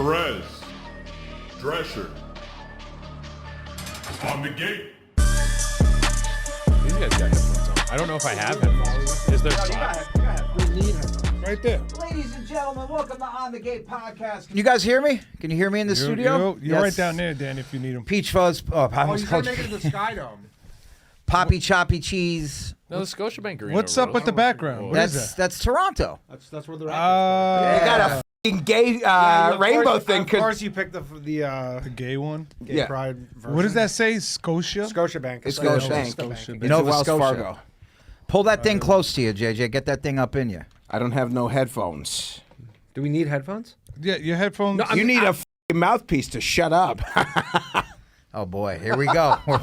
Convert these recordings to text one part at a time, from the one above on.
Perez, Drescher. On the gate. These guys got headphones on. I don't know if I have headphones. Is there spot? We need headphones. Right there. Ladies and gentlemen, welcome to On the Gate Podcast. Can you guys hear me? Can you hear me in the studio? You're right down there, Dan, if you need them. Peach fuzz. Oh, I almost you called gotta make it the Sky Dome. Poppy choppy cheese. No, the Scotiabank Arena. What's up with the background? What is that? That's Toronto. That's where they're at. They got a f***ing gay rainbow thing. Of course, you picked the gay one? gay pride version. What does that say? Scotia? Scotiabank. It's like Scotiabank. Bank. Nova Wells Scotia. Fargo. Pull that thing close to you, JJ. Get that thing up in you. I don't have no headphones. Do we need headphones? Yeah, your headphones. You need a f***ing mouthpiece to shut up. Oh boy, here we go. We're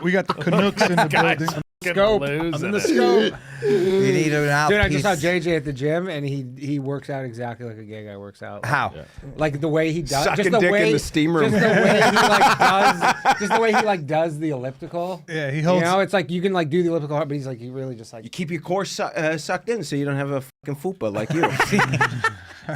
we got the Canucks in the building. Scope. I'm in the scope. You need an outpiece. Dude, I just saw JJ at the gym, and he works out exactly like a gay guy works out. How? Like the way he does, Sucking just the dick way, in the steam room. just the way he like does, just the way he like does the elliptical. Yeah, he holds. You know, it's like you can like do the elliptical, but he's like he really just like. You keep your core sucked in so you don't have a fucking fupa like you.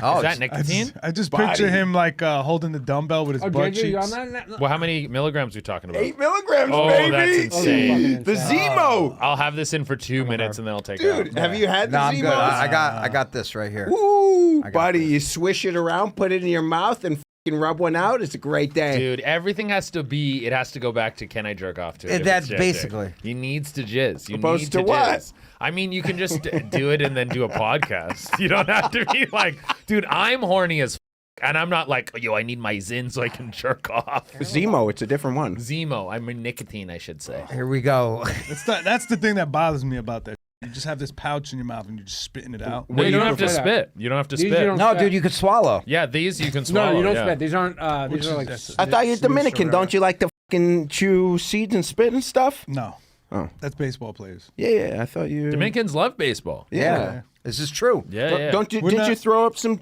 Oh, Is that nicotine? I just Body. picture him like holding the dumbbell with his Oh, butt JJ, you on cheeks. that? Well, how many milligrams are we talking about? 8 milligrams, Oh, baby. that's insane. The Zemo. I'll have this in for 2 minutes and then I'll take it Dude, out. have you had the No, I'm Zemos? good. I got this right here. Ooh, got buddy, this. you swish it around, put it in your mouth, and fucking rub one out. It's a great day. Dude, everything has to be, it has to go back to can I jerk off to it? if That's it's JJ. basically. He needs to jizz. You Opposed need to to what? jizz. I mean, you can just do it and then do a podcast. You don't have to be like, dude, I'm horny as and I'm not like, yo, I need my Zin so I can jerk off. Zemo, it's a different one. Zemo. I mean nicotine, I should say. Here we go. That's the thing that bothers me about that. You just have this pouch in your mouth and you're just spitting it out. No, you don't have to prefer that? spit. You don't have to These you spit. don't- No, dude, you could swallow. Yeah, these you can swallow. No, you don't yeah. spit. These aren't. These are like. I thought you're Smooth Dominican. Sorrera. Don't you like to fucking chew seeds and spit and stuff? No. Oh. That's baseball players. Yeah, I thought you. Dominicans love baseball. Yeah. This is true. Yeah, yeah. Don't you? We're Did not- you throw up some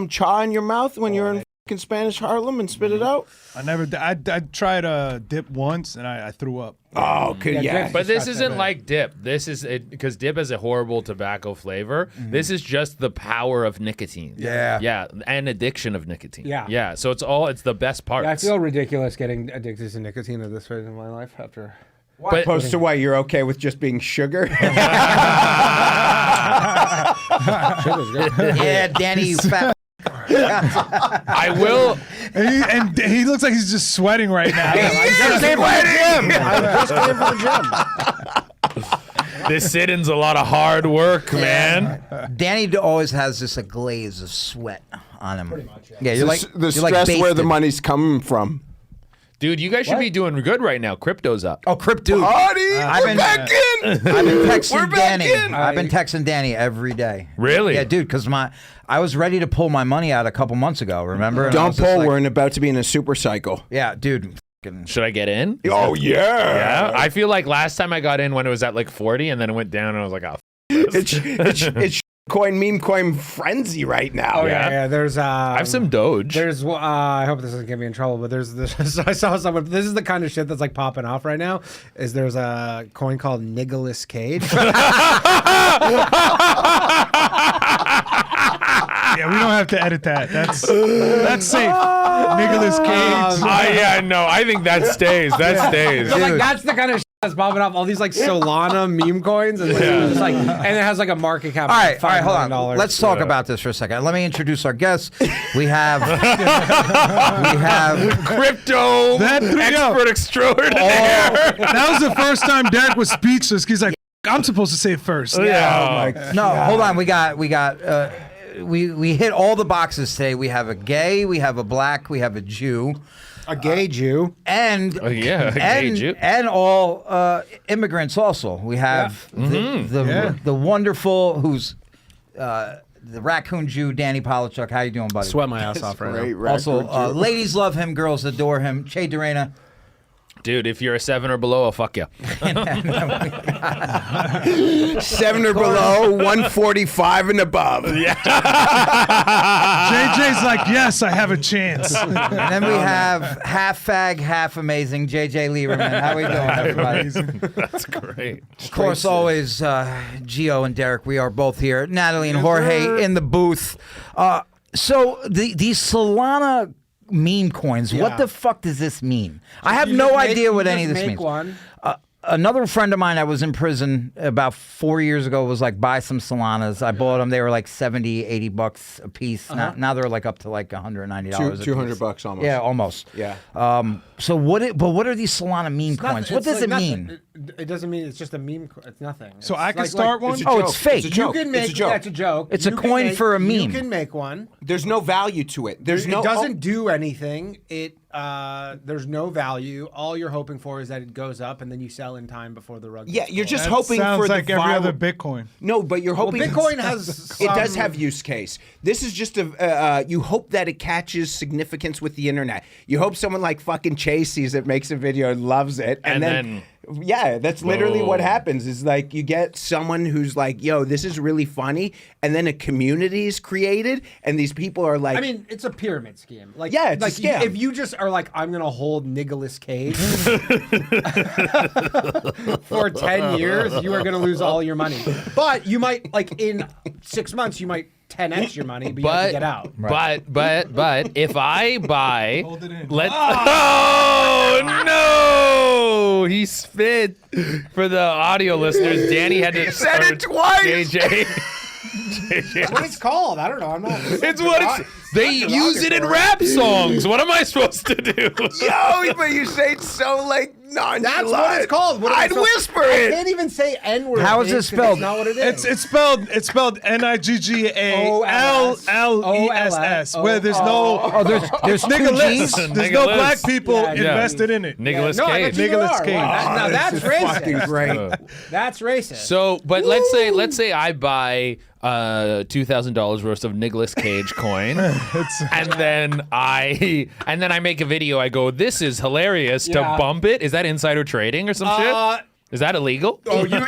cha in your mouth when you were in fucking Spanish Harlem and spit it out? I never. I tried a dip once and I threw up. Oh, okay, Yeah, yeah. Jack- But this Scotch isn't that like dip. This is because dip has a horrible tobacco flavor. This is just the power of nicotine. Yeah. Yeah, and addiction of nicotine. Yeah. Yeah. So it's the best parts. Yeah, I feel ridiculous getting addicted to nicotine at this phase in my life after. But Opposed to why you're okay with just being sugar? Sugar's good. Yeah, Danny, you fat. I will. And he looks like he's just sweating right now. You're sweating! I just came from the gym. This sit-in's a lot of hard work, man. Danny always has this glaze of sweat on him. Pretty much, yeah. You're like the you're like stress where the basted. money's coming from. Dude, you guys should be doing good right now. Crypto's up. Oh, crypto. Party! I've We're been- back in! I've been texting We're back Danny. in! I've been texting Danny every day. Really? Yeah, dude, because I was ready to pull my money out a couple months ago, remember? And I Don't was just pull, like, we're about to be in a super cycle. Yeah, dude. fucking- Should I get in? Oh, yeah! Yeah. I feel like last time I got in when it was at like 40 and then it went down and I was like, oh, It's meme coin frenzy right now. Oh yeah. There's. I have some Doge. There's. I hope this doesn't get me in trouble, but there's this. So I saw someone. This is the kind of shit that's like popping off right now. Is there's a coin called Nicholas Cage. Yeah, we don't have to edit that. That's safe. Nicholas Cage. Yeah, no, I think that stays. That stays. So, like that's the kind of shit that's popping off. All these like Solana meme coins, and, it's just, like, and it has like a market cap. All of right, $5 hold on. million. Let's talk about this for a second. Let me introduce our guests. We have Crypto expert extraordinaire. That was the first time Derek was speechless. He's like, I'm supposed to say it first. Yeah. no. Hold on. We hit all the boxes today. We have a gay, we have a black, we have a Jew, a gay Jew, and Oh, yeah, a gay Jew. and all immigrants. Also, we have the wonderful who's the raccoon Jew, Danny Polishchuk. How you doing, buddy? sweat my ass off right now. Also, ladies love him, girls adore him. Che Durena. Dude, if you're a 7 or below, I'll fuck you. 7 or below, 145 and above. JJ's like, yes, I have a chance. And then we have half fag, half amazing, JJ Lieberman. How we doing, everybody? That's great. Of course, always Geo and Derek. We are both here. Natalie and Jorge in the booth. So these Solana meme coins, what Yeah. the fuck does this mean? I have no idea what any of this means. One. Another friend of mine that was in prison about 4 years ago was like, buy some Solanas. I bought them. They were like 70, 80 bucks a piece. Now they're like up to like $190 a piece. $200 almost. Yeah, almost. Yeah. So what are these Solana meme coins? What does it mean? It doesn't mean it's just a meme. It's nothing. So It's I can like- start like- one? Oh, it's fake. It's a joke. You can make It's a joke. that's a joke. It's a You can coin make- for a You meme. can make one. There's no value to it. There's no. It doesn't do anything. There's no value. All you're hoping for is that it goes up and then you sell in time before the rug. Yeah, gets you're pulled. just That hoping sounds for like the every viral. other Bitcoin. No, but you're hoping. Bitcoin has. It does some- have use case. This is just a. You hope that it catches significance with the internet. You hope someone like fucking Chase sees it, makes a video, and loves it, and then yeah, that's literally what Boom. happens. Is like you get someone who's like, "Yo, this is really funny," and then a community is created, and these people are like, I mean, it's a pyramid scheme. Like, Yeah, it's a like scam. If you just are like, I'm gonna hold Nicolas Cage for 10 years, you are gonna lose all your money. But you might, like, in 6 months, you might 10x your money, but you have to get out. But if I buy, Hold it in. oh no, he spit. For the audio listeners, Danny had to said it twice. JJ. That's what it's called. I don't know. I'm not. It's what it's. They use it in rap songs. What am I supposed to do? "Yo," but you say it so like nonchalant. That's what it's called. What am I I'd supposed- whisper I it. can't even say N-word. How is it Vince, 'cause spelled? That's not what it is. It's spelled NIGGALLESS, where there's no Oh, there's two Nicholas. G's? There's no Nicholas. black people Yeah. invested in it. Nicholas no, I Cage. bet you Nicolas are. Cage. Wow, now that's racist. Fucking great. That's racist. So, but let's say I buy $2,000 worth of Nicolas Cage coin, and then I make a video. I go, "This is hilarious." Yeah. To bump it, is that insider trading or some shit? Is that illegal? Oh, you.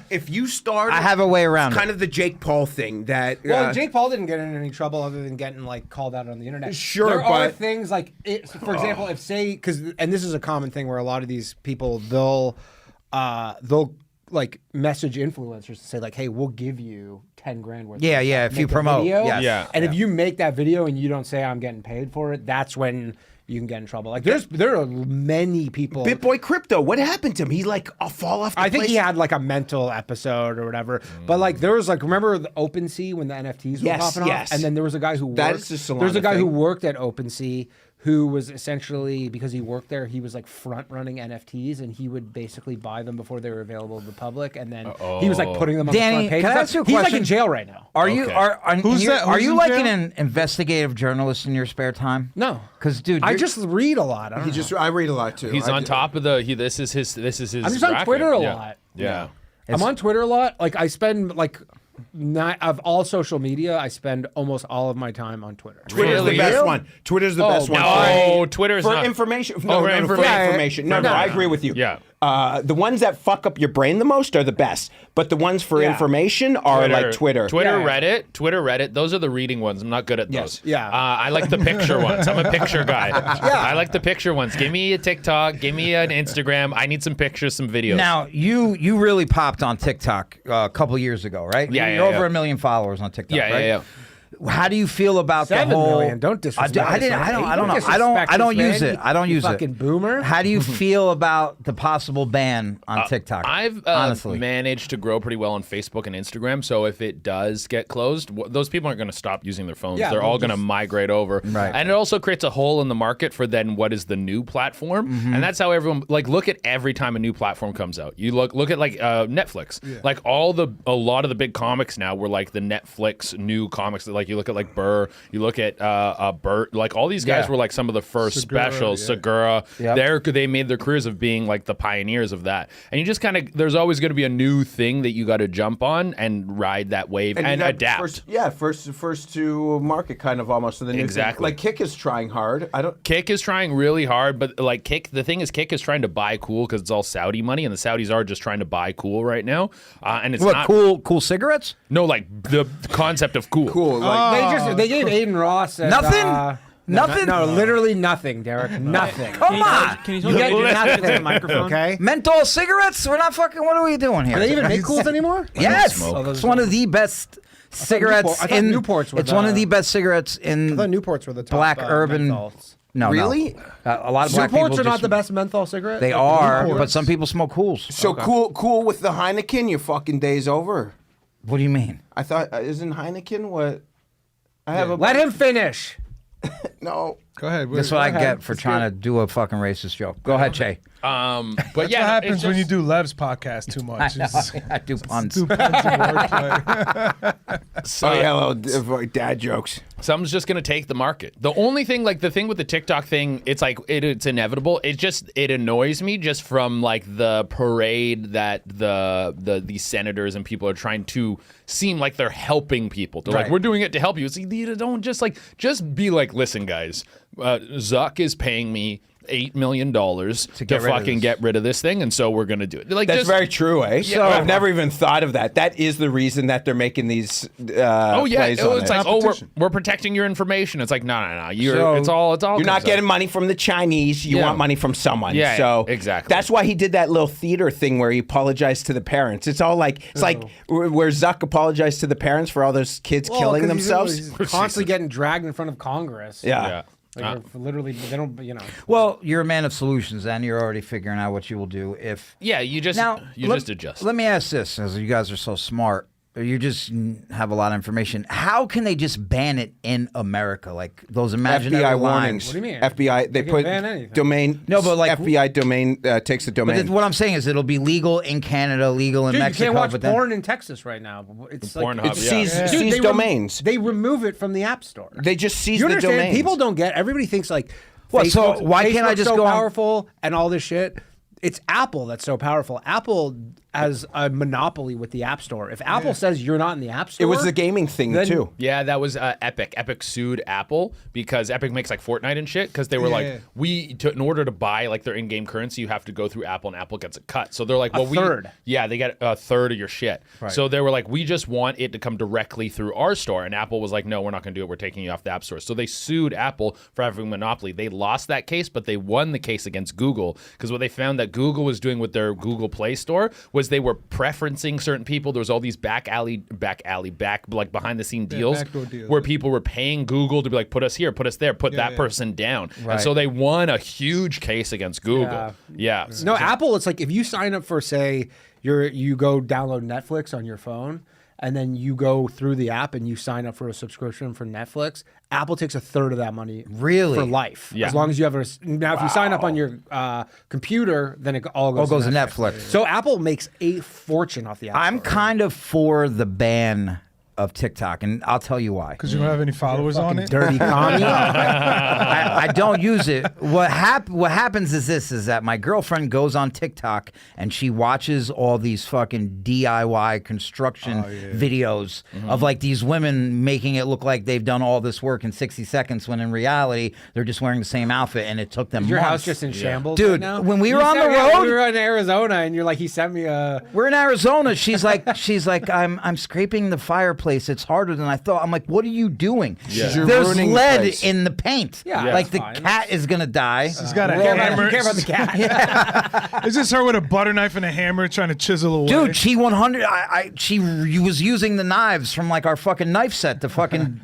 If you start, I have a way around It's kind of the Jake Paul thing that. Well, Jake Paul didn't get in any trouble other than getting like called out on the internet. Sure, there are but- things like, for example, if and this is a common thing where a lot of these people they'll like message influencers to say like, hey, we'll give you 10 grand worth. Yeah, of yeah, stuff. if you Make a promote, video. yes. Yeah. And if you make that video and you don't say I'm getting paid for it, that's when you can get in trouble. Like there are many people. BitBoy Crypto, what happened to him? He like fall off. I think he had like a mental episode or whatever. But like there was like, remember the OpenSea when the NFTs were Yes, popping off? yes. And then there was a guy who worked. That is the Solana There's a guy who thing. worked at OpenSea who was essentially, because he worked there, he was like front running NFTs and he would basically buy them before they were available to the public. And then he was like putting them on Danny, the front page. can I and ask stuff. you a He's like question? in jail right now. Are you Okay. Who's that? Are Who's you in like jail? an investigative journalist in your spare time? No. Because dude, I you're- just read a lot. I don't know. I read a lot too. He's on top of the. This is his. I'm just on racket. Twitter a Yeah. lot. Yeah. I'm on Twitter a lot. Like I spend like of all social media, I spend almost all of my time on Twitter. Twitter's Really? the best one. Twitter's the best one. No, Twitter is for not. information. Oh, No, for no, no, for information. information. No, no, I agree with you. Yeah. The ones that fuck up your brain the most are the best, but the ones for Yeah. information are like Twitter. Twitter, Yeah. Reddit. Those are the reading ones. I'm not good at those. Yeah. I like the picture ones. I'm a picture guy. I like the picture ones. Give me a TikTok. Give me an Instagram. I need some pictures, some videos. Now you really popped on TikTok a couple years ago, right? Yeah, You're yeah, over yeah. 1 million followers on TikTok, Yeah, right? yeah. How do you feel about 7 the whole? million. Don't disrespect I us, man. don't know. Don't I don't disrespect use us, it. man, I don't you use it. fucking boomer. How do you feel about the possible ban on TikTok? I've honestly. managed to grow pretty well on Facebook and Instagram. So if it does get closed, those people aren't going to stop using their phones. Yeah, They're they'll all going to just- migrate over. Right. And it also creates a hole in the market for then what is the new platform. Mm-hmm. And that's how everyone, like, look at every time a new platform comes out. You look at like Netflix. Like a lot of the big comics now were like the Netflix new comics. Like you look at like Burr, you look at Bert, like all these guys Yeah. were like some of the first specials. yeah. Segura, Yep. they made their careers of being like the pioneers of that. And you just kind of, there's always going to be a new thing that you got to jump on and ride that wave and you got adapt. First to market, kind of almost to the new thing. Exactly. Like Kick is trying hard. Kick is trying really hard, but like the thing is Kick is trying to buy cool because it's all Saudi money, and the Saudis are just trying to buy cool right now. And it's What not cool cigarettes? No, like the concept of cool. Cool. Like They gave Aiden Ross and, Nothing? Nothing? No, literally nothing, Derek. Nothing. Come on. Can you You talk get into the nothing. microphone? Okay. Menthol cigarettes? We're not fucking. What are we doing here? Do they even make cools anymore? Yes, smoke. it's one of the best cigarettes I thought Newports were it's one of the best cigarettes in I thought Newports were the top black urban. menthols. No, Really? no. A lot of black Newports people are not just- the best menthol cigarette. They Like, are, Newports. but some people smoke cools. So cool with the Heineken. Your fucking day's over. What do you mean? I thought isn't Heineken what? I have a Let him finish. no. Go ahead. That's what I get for trying to do a fucking racist joke. Go ahead, Che. But What yeah, happens it's when you just- do Lev's podcast too much? I do puns. Do puns and wordplay. Oh yeah, little dad jokes. Someone's just gonna take the market. The only thing, like the thing with the TikTok thing, it's like it's inevitable. It annoys me just from like the parade that these senators and people are trying to seem like they're helping people. They're like, Right. we're doing it to help you. It's like, you don't just be like, listen, guys, Zuck is paying me $8 million to get rid of fucking this. get rid of this thing, and so we're gonna do it. Like That's just, very true, eh? So- I've never even thought of that. That is the reason that they're making these. Oh yeah, plays on it's it. like Competition. we're protecting your information. It's like no. So- It's all. You're not comes getting out. money from the Chinese. You Yeah. want money from someone. Yeah, so exactly. That's why he did that little theater thing where he apologized to the parents. It's all like like where Zuck apologized to the parents for all those kids Well, killing 'cause themselves. He's constantly getting dragged in front of Congress. Yeah. Yeah. Like, literally, they don't. Well, you're a man of solutions, and you're already figuring out what you will do if. Yeah, you just let- adjust. Let me ask this, as you guys are so smart, or you just have a lot of information. How can they just ban it in America? Like those imaginary FBI lines? warnings. What do you mean? FBI. They They can put ban anything. domain. No, but like- FBI domain takes the But domain. what I'm saying is, it'll be legal in Canada, legal in Dude, Mexico. you can't watch but then, porn in Texas right now. It's like Pornhub, It sees yeah. Dude, sees they domains. They remove it from the App Store. They just seize You the understand? domains. People don't get. Everybody thinks like. What, so Facebook's- why can't I Facebook's just so go on- powerful and all this shit? It's Apple that's so powerful. Apple has a monopoly with the App Store. If Apple says you're not in the App It Store, was the gaming thing then- too. Yeah, that was Epic. Epic sued Apple because Epic makes like Fortnite and shit. Because they were Yeah. like, in order to buy like their in-game currency, you have to go through Apple, and Apple gets a cut. So they're like, well, third. Yeah, they get a third of your shit. So they were like, we just want it to come directly through our store, and Apple was like, no, we're not going to do it. We're taking you off the App Store. So they sued Apple for having a monopoly. They lost that case, but they won the case against Google because what they found that Google was doing with their Google Play Store was they were preferencing certain people. There was all these back like behind the scene deals backdoor deals, where yeah. people were paying Google to be like, put us here, put us there, put that person down. And so they won a huge case against Google. Yeah. No, Apple. It's like if you sign up for, say, you go download Netflix on your phone, and then you go through the app and you sign up for a subscription for Netflix. Apple takes a third of that money, Really? for life. Yeah. As long as you have now, if you sign up on your computer, then it all goes to to Netflix. So Apple makes a fortune off the app. I'm Store. kind of for the ban of TikTok, and I'll tell you why. Because you don't have any followers on it. dirty commie. I don't use it. What happens is this: is that my girlfriend goes on TikTok and she watches all these fucking DIY construction videos of like these women making it look like they've done all this work in 60 seconds, when in reality they're just wearing the same outfit, and it took them Is your months. house just in shambles, Dude, right now? when we You were on said- the yeah, road- we were in Arizona, and you're like, he sent me a. We're in Arizona. She's like, I'm scraping the fireplace. It's harder than I thought. I'm like, what are you doing? You're There's ruining the lead place. in the paint. Yeah, like that's the fine. cat is gonna die. She's got a You care hammer. about the cat. Is this her with a butter knife and a hammer trying to chisel away? Dude, she 100. She was using the knives from like our fucking knife set to fucking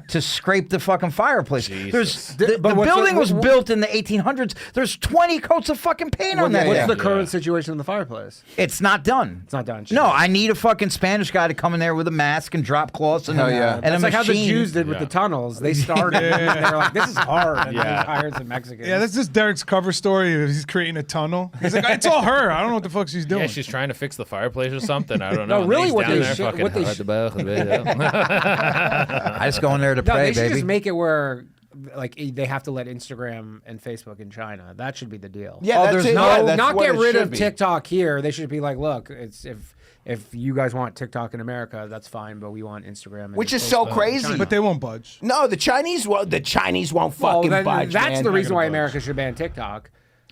to scrape the fucking fireplace. There's the But what's building the- was built in the 1800s. There's 20 coats of fucking paint on that. What's thing. the current situation in the fireplace? It's not done. It's not done. No, I need a fucking Spanish guy to come in there with a mask and drop cloths and, yeah. and That's a like how the machine. Jews did with the tunnels. They started, and they were like, "This is hard," and they hired some Mexicans. Yeah, that's just Derek's cover story. He's creating a tunnel. He's like, it's all her. I don't know what the fuck she's doing. Yeah, she's trying to fix the fireplace or something. I don't know. No, really, He's what down they there should- fucking what they hard should- to I just go in there to No, pray, they should baby. just make it where, like, they have to let Instagram and Facebook in China. That should be the deal. Yeah, Oh, that's there's it. no- Yeah, that's Not what get it rid should of be. TikTok here. They should be like, look, it's if you guys want TikTok in America, that's fine, but we want Instagram. And Which is so Facebook in crazy. China. But they won't budge. No, the Chinese won't Well, fucking then budge. that's man. the reason why They're gonna America should ban TikTok.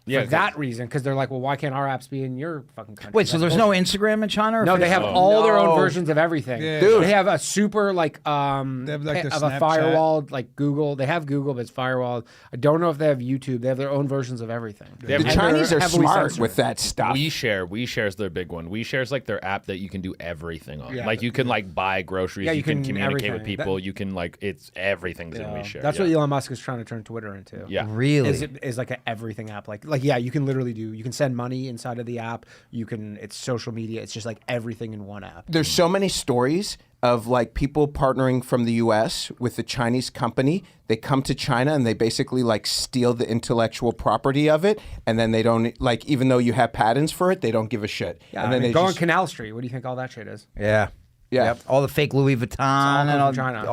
Yeah, for that reason, because they're like, well, why can't our apps be in your fucking country? Wait, so That's there's bullshit. no Instagram in China? Or No, they have all their own versions of everything. Yeah. Dude. They have a super like They have, like, the of a Snapchat. firewalled like Google. They have Google, but it's firewalled. I don't know if they have YouTube. They have their own versions of everything. They have The And Chinese they're are heavily smart censored. with that stuff. WeShare's their big one. WeShare's like their app that you can do everything on. Yeah. Like you can like buy groceries, Yeah, you you can can communicate with everything. people, you can like it's everything's in Yeah. WeShare. That's yeah. what Elon Musk is trying to turn Twitter into. Yeah. Really? Is like an everything app. Like yeah, you can literally do. You can send money inside of the app. You can. It's social media. It's just like everything in one app. There's so many stories of like people partnering from the U.S. with a Chinese company. They come to China and they basically like steal the intellectual property of it, and then they don't like even though you have patents for it, they don't give a shit. Yeah, and then they go just, on Canal Street. What do you think all that shit is? Yeah. Yeah. Yep. All the fake Louis Vuitton and comes all, from China.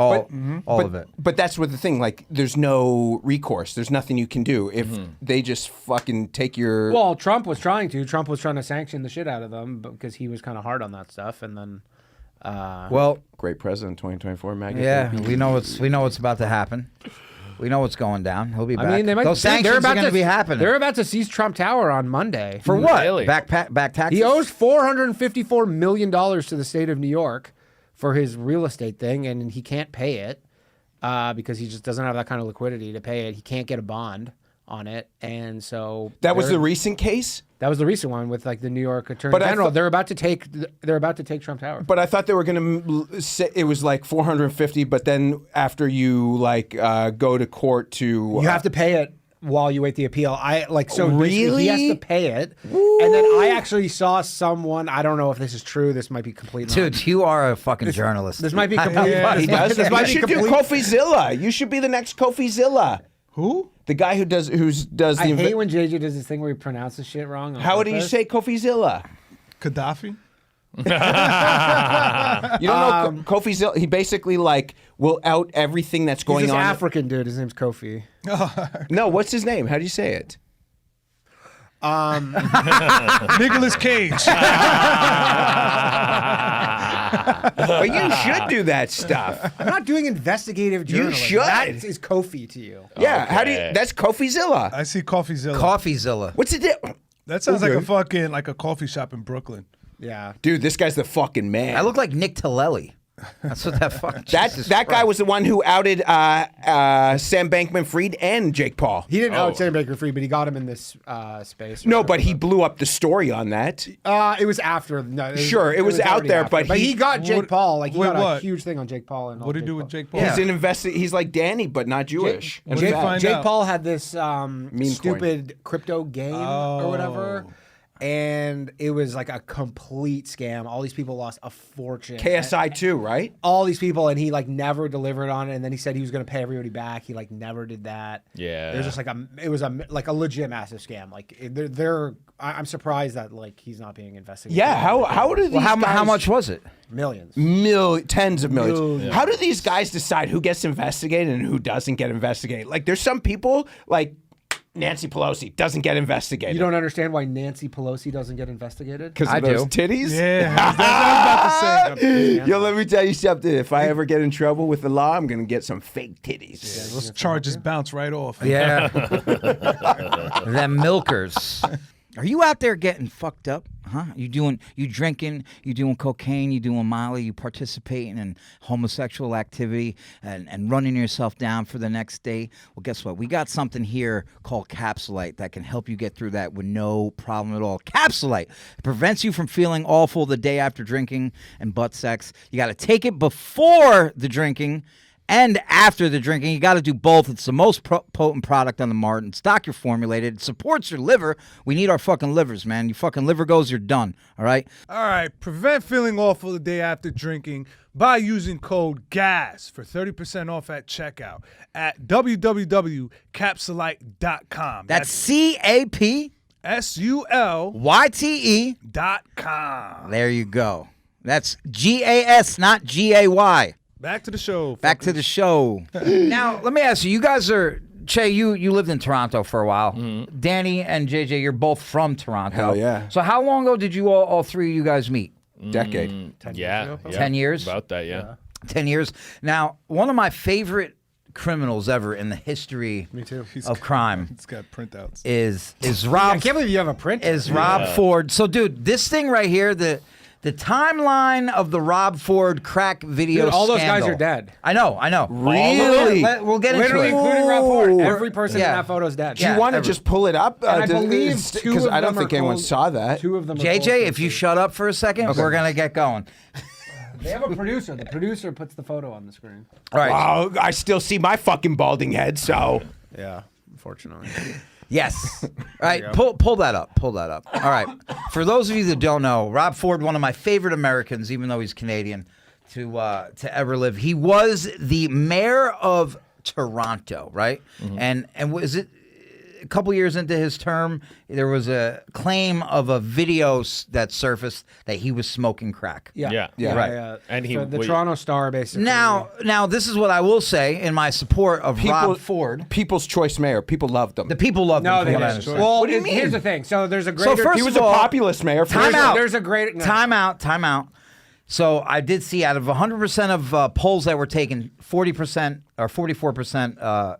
all but, of it. But that's what the thing. Like, there's no recourse. There's nothing you can do if they just fucking take your. Well, Trump was trying to. Trump was trying to sanction the shit out of them because he was kind of hard on that stuff, and then. Well, Great president, 2024 magazine. yeah, we know what's about to happen. We know what's going down. He'll be back. I mean, they might. Those sanctions they're about are going to be happening. They're about to seize Trump Tower on Monday. For what? Really? Back taxes? He owes $454 million to the state of New York for his real estate thing, and he can't pay it because he just doesn't have that kind of liquidity to pay it. He can't get a bond on it, and so That was they're- the recent case? that was the recent one with like the New York Attorney But I General. thought- They're about to take Trump Tower. But I thought they were going to say it was like 450, but then after you like go to court to. You have to pay it while you wait the appeal. Basically Really? he has to pay it, and then I actually saw someone. I don't know if this is true. This might be complete. Dude, you are a fucking journalist. This might be complete. He does. This You might be should do complete. CoffeeZilla. You should be the next CoffeeZilla. Who? The guy who does the. I hate when JJ does this thing where he pronounces shit wrong. on How do you purpose. say CoffeeZilla? Gaddafi? You don't know CoffeeZilla. He basically like will out everything that's He's going this on. African dude. His name's Kofi. No, what's his name? How do you say it? Nicolas Cage. Well, you should do that stuff. I'm not doing investigative journalism. should. That is Kofi to you. Yeah. How do you? Okay. That's CoffeeZilla. I see CoffeeZilla. CoffeeZilla. What's it? That sounds Okay. like a fucking like a coffee shop in Brooklyn. Yeah. Dude, this guy's the fucking man. I look like Nick Tellelli. That's what that fucking. Jesus That guy Christ. was the one who outed Sam Bankman-Fried and Jake Paul. He didn't out Sam Baker-Free, but he got him in this space. or No, whatever. but he blew up the story on that. It was after. No, Sure, it was out already there, after. but he got Jake What- Paul. Like he wait, got a what? huge thing on Jake Paul. And all What did he do with Jake Paul? Yeah. He's like Danny, but not Jewish. What did he find Jake out? Paul had this coin. stupid crypto game or whatever. And it was like a complete scam. All these people lost a fortune. KSI too, right? All these people, and he like never delivered on it. And then he said he was going to pay everybody back. He like never did that. Yeah. it was just like a legit massive scam. Like I'm surprised that like he's not being investigated. Yeah. How do these Well, how guys, much was it? Millions. Tens of millions. How do these guys decide who gets investigated and who doesn't get investigated? Like, there's some people like Nancy Pelosi doesn't get investigated. You don't understand why Nancy Pelosi doesn't get investigated? because I of those do. titties. Yeah, that's what I was about to say. Yo, let me tell you something. If I ever get in trouble with the law, I'm gonna get some fake titties. Those charges bounce right off. Yeah. Them milkers. Are you out there getting fucked up? Huh? You drinking, you doing cocaine, you doing Molly, you participating in homosexual activity and running yourself down for the next day? Well, guess what? We got something here called Capsulite that can help you get through that with no problem at all. Capsulite. It prevents you from feeling awful the day after drinking and butt sex. You got to take it before the drinking and after the drinking. You got to do both. It's the most potent product on the market. It's doctor formulated. It supports your liver. We need our fucking livers, man. Your fucking liver goes, you're done. All right? All right, prevent feeling awful the day after drinking by using code GAS for 30% off at checkout at www.capsulite.com. That's CAPSULYTE. SUL.com. There you go. That's GAS, not GAY. Back to the show. Back to the show. Now, let me ask you. You guys are Che. You lived in Toronto for a while. Danny and JJ, you're both from Toronto. Hell yeah. So how long ago did you all three of you guys meet? Decade. 10 10 years? About that, yeah. 10 years. Now, one of my favorite criminals ever in the history of crime. It's got printouts. Is Rob? I can't believe you have a print. Is Rob Ford? So, dude, this thing right here, the timeline of the Rob Ford crack video. Dude, all those scandal. guys are dead. I know. Really? We'll get into Literally, it. including Rob Ford. Every person Yeah. in that photo is dead. Do you want to just pull it up? And I believe two because of I don't them think are anyone cold- saw that. Two of them. Are JJ, cold if you cases. shut up for a second, we're gonna get going. They have a producer. The producer puts the photo on the screen. All right. Wow, I still see my fucking balding head. So Yeah, unfortunately. Yes. All right. Pull that up. Pull that up. All right. For those of you that don't know, Rob Ford, one of my favorite Americans, even though he's Canadian, to ever live. He was the mayor of Toronto, right? And was it a couple years into his term? There was a claim of a video that surfaced that he was smoking crack. Yeah. Right. And he- the wait. Toronto Star basically. Now, this is what I will say in my support of Rob Ford. People's Choice mayor. People loved him. The people love him. No, from they what I didn't. understand. Well, What do you mean? here's the thing. So there's a greater. first he of was a all, populist mayor. Time there's, out. There's a great. No. Time out. So I did see out of 100% of polls that were taken, 40% or 44%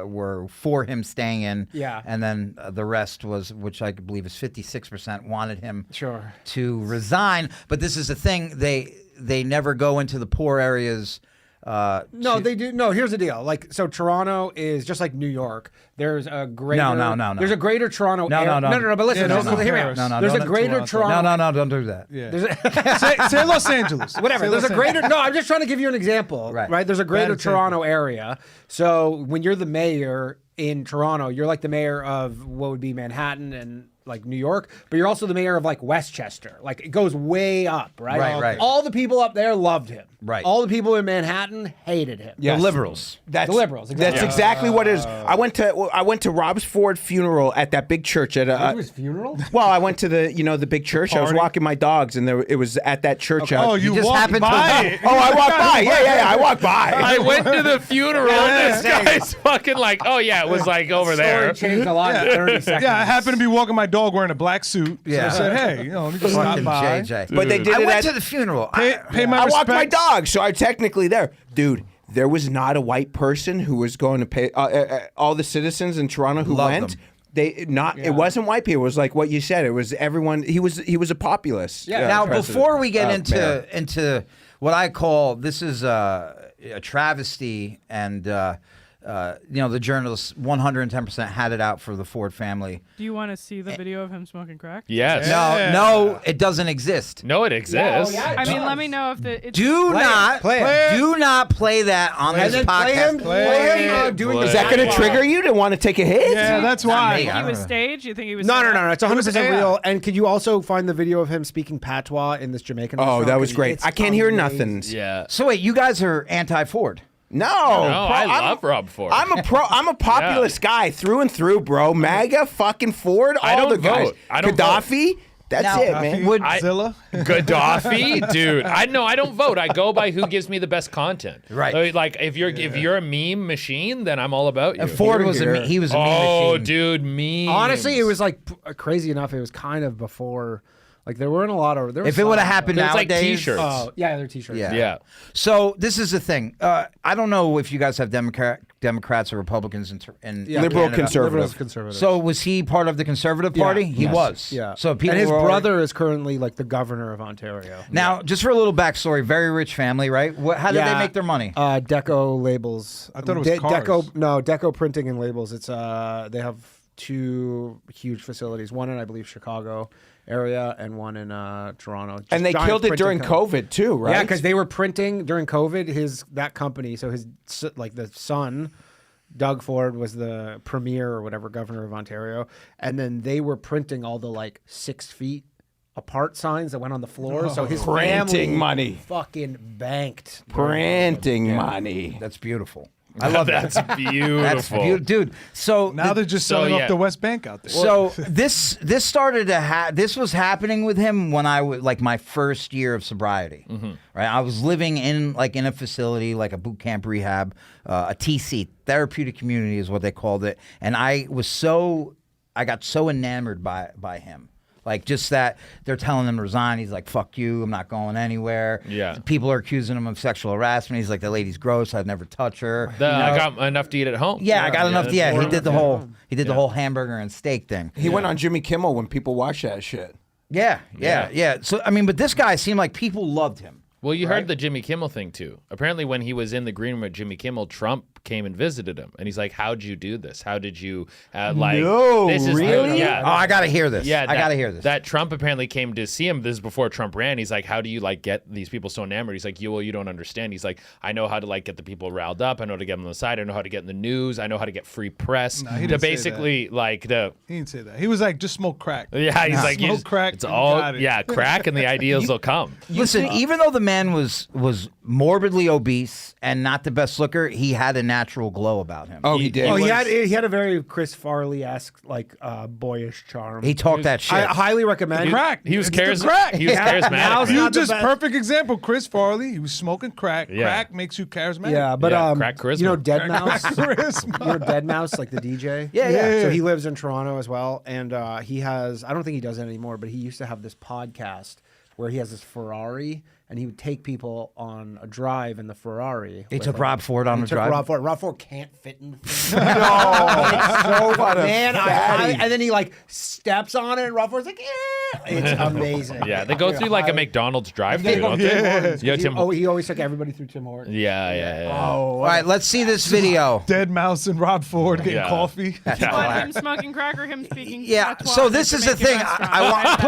were for him staying in. Yeah. And then the rest was, which I believe is 56%, wanted him Sure. to resign. But this is the thing, they never go into the poor areas. No, they do. No, here's the deal. Like, so Toronto is just like New York. There's a greater. No. There's a greater Toronto. No. But listen, Yeah, listen, no, hear me Paris. out. No, There's a don't- greater Toronto. No, don't do that. Yeah. say Los Angeles. Whatever. Say There's Los a greater. Angeles. No, I'm just trying to give you an example. Right. There's a greater example. Toronto area. So when you're the mayor in Toronto, you're like the mayor of what would be Manhattan and like New York, but you're also the mayor of like Westchester. Like it goes way up, right? Right. All the people up there loved him. Right. All the people in Manhattan hated him. Yes. The liberals. That's, The liberals, exactly. That's exactly what it is. I went to Rob's Ford funeral at that big church at It was funeral. well, I went to the big church. I was Party? walking my dogs, and it was at that church. Oh, you just walked happened to- by it. Oh, I walked by. Yeah, I walked by. I went to the funeral and this guy's fucking like, oh yeah, it was like over there. Story changed a lot in 30 seconds. Yeah, I happened to be walking my dog wearing a black suit. Yeah. So I said, hey, let me just stop Fucking by. JJ. But they did I it went at to the funeral. Pay my I walked my respects. dog, so I'm technically there, dude. There was not a white person who was going to pay all the citizens in Toronto who Loved went. them. It wasn't white people. It was like what you said. It was everyone. He was a populist. Yeah. Now, president. before we get Mayor. into what I call this is a travesty, and the journalists 110% had it out for the Ford family. Do you want to see the video of him smoking crack? Yes. Yeah. No, it doesn't exist. No, it exists. I mean, let me know if the. It's, Do not Play it. do not play that on And this then play podcast. him, play him doing Play. Is that going to trigger you to want to take a hit? Yeah, that's why. me. I he don't was know. staged. You think he was? No, set up? It's 100% Yeah. real. And could you also find the video of him speaking patois in this Jamaican Oh, restaurant? that was 'Cause great. it's I can't hear amazing. nothing. Yeah. So wait, you guys are anti-Ford? No, I I'm- love Rob Ford. I'm a populist guy through and through, bro. MAGA, fucking Ford, I all don't the guys. vote. I don't Gaddafi. That's Now, it, man. would Zilla. Gaddafi, dude. I don't vote. I go by who gives me the best content. Right. Like if you're a meme machine, then I'm all about you. Ford was Here. he was a meme Oh, machine. dude, memes. Honestly, it was like crazy enough. It was kind of before, like there weren't a lot of. There was If it would have some, happened There's like nowadays, T-shirts. Oh, yeah, they're t-shirts. Yeah. Yeah. So this is the thing. I don't know if you guys have Democrats or Republicans in Liberal Canada. conservative. Liberals, conservatives. So was he part of the Conservative Party? He Yes. was. Yeah. So people and his were already- brother is currently like the governor of Ontario. Now, just for a little backstory, very rich family, right? How did they make their money? Deco labels. I thought it was cars. Deco printing and labels. It's they have two huge facilities. One in I believe Chicago area and one in Toronto. Just And they giant killed it printing during company. COVID too, right? Yeah, because they were printing during COVID. That company, so the son, Doug Ford, was the premier or whatever governor of Ontario, and then they were printing all the like 6 feet apart signs that went on the floor. So his Printing family money. fucking banked. Printing money. That's beautiful. I love that. That's beautiful. That's beautiful, dude. So Now they're just selling off the West Bank out there. So this started to this was happening with him when I was like my first year of sobriety. Right, I was living in a facility, like a boot camp rehab, a TC, therapeutic community is what they called it, and I got so enamored by him. Like, just that they're telling him to resign. He's like, fuck you, I'm not going anywhere. Yeah. People are accusing him of sexual harassment. He's like, the lady's gross, I'd never touch her. I got enough to eat at home. Yeah, I got enough. that's Yeah, he important. did the whole the whole hamburger and steak thing. He went on Jimmy Kimmel when people watch that shit. Yeah. So I mean, but this guy seemed like people loved him. Well, you heard the Jimmy Kimmel thing too. Apparently, when he was in the green room with Jimmy Kimmel, Trump came and visited him, and he's like, "How'd you do this? How did you like? No, this is really? Yeah. Oh, I gotta hear this. Yeah, I gotta hear this. That Trump apparently came to see him. This is before Trump ran. He's like, "How do you like get these people so enamored?" He's like, you don't understand." He's like, "I know how to like get the people riled up. I know how to get them on the side. I know how to get in the news. I know how to get free press Nah, he to didn't say basically like the." He didn't say that. He was like, just smoke crack. Yeah, he's like, Smoke crack, It's you all got it. crack, and the ideas will come. Listen, even though the man was morbidly obese and not the best looker, he had a natural glow about him. Oh, he did. Oh, he had a very Chris Farley-esque like boyish charm. He talked that shit. I highly recommend. Crack. He was It's the charismatic. crack. He was charismatic. Now's man. You not the just best. perfect example. Chris Farley, he was smoking crack. Yeah. Crack makes you charismatic. Yeah, but Yeah, crack charisma. you know Dead Mouse. Charisma. You know Dead Mouse, like the DJ. Yeah. So he lives in Toronto as well, and he has. I don't think he does it anymore, but he used to have this podcast where he has this Ferrari, and he would take people on a drive in the Ferrari. He with took him. Rob Ford on He the took drive. Rob Ford. Rob Ford can't fit in the thing. It's so man. And then he like steps on it, and Rob Ford's like, yeah. It's amazing. Yeah, they go through like a McDonald's drive-through, don't Tim they? Hortons. Yeah, Tim. He always took everybody through Tim Hortons. Yeah. Oh, All right, let's see this video. Dead Mouse and Rob Ford getting Yeah. coffee. What, him smoking crack or him speaking? Yeah, patois so this to is the make it thing. restaurant? I want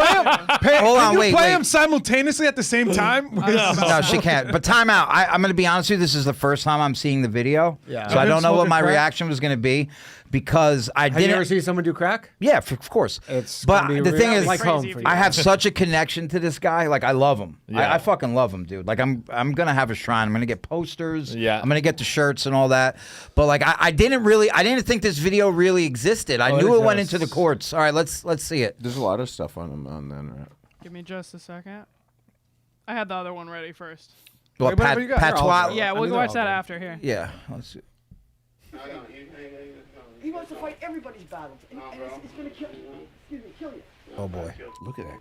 Right? Hold on, Can you wait, play wait. them simultaneously at the same time? No, she can't. But time out. I'm going to be honest with you. This is the first time I'm seeing the video. Yeah. So I Of him don't know what smoking my crack? reaction was going to be because I Have you didn't. ever seen someone do crack? Yeah, of course. It's but gonna be the real- thing is, like home Crazy for if you. I have such a connection to this guy. Like I love him. Yeah. I fucking love him, dude. Like I'm gonna have a shrine. I'm gonna get posters. Yeah. I'm gonna get the shirts and all that. But like I didn't think this video really existed. I Oh, knew it it went into exists. the courts. All right, let's see it. There's a lot of stuff on him on the internet. Give me just a second. I had the other one ready first. What, whatever you got. patois? Yeah, we'll mean, they're watch all that good. after here. Yeah. Let's see. He wants to fight everybody's battles, and it's going to kill you. Kill you. Oh boy. Look at that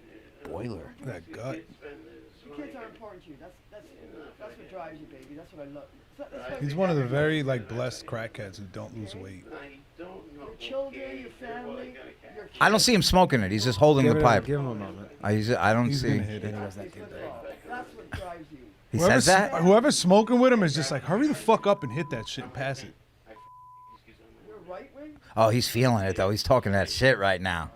boiler. That gut. Your kids are important to you. That's what drives you, baby. That's what I love. That's why He's one of the very blessed crackheads who don't lose weight. your children, your family, your kids. I don't see him smoking it. He's just holding the pipe. Give him a moment. I don't He's see. gonna hit it. That's what drives you. He says that. Whoever's smoking with him is just like, hurry the fuck up and hit that shit and pass it. You're right wing. Oh, he's feeling it though. He's talking that shit right now.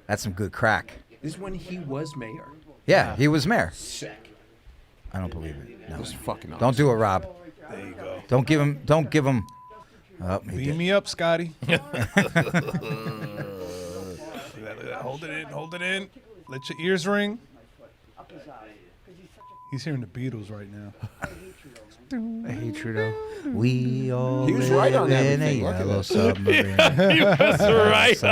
That's some good crack. This is when he was mayor. Yeah, he was mayor. Sick. I don't believe it. No. This is fucking awesome. Don't do it, Rob. There you go. Don't give him. Oh, he Beam did. me up, Scotty. Look at that. Hold it in. Hold it in. Let your ears ring. Up his ass. Because he's such He's hearing the Beatles right now. I hate Trudeau. We all He was live right on in a everything. Look at yellow this. submarine. He was right.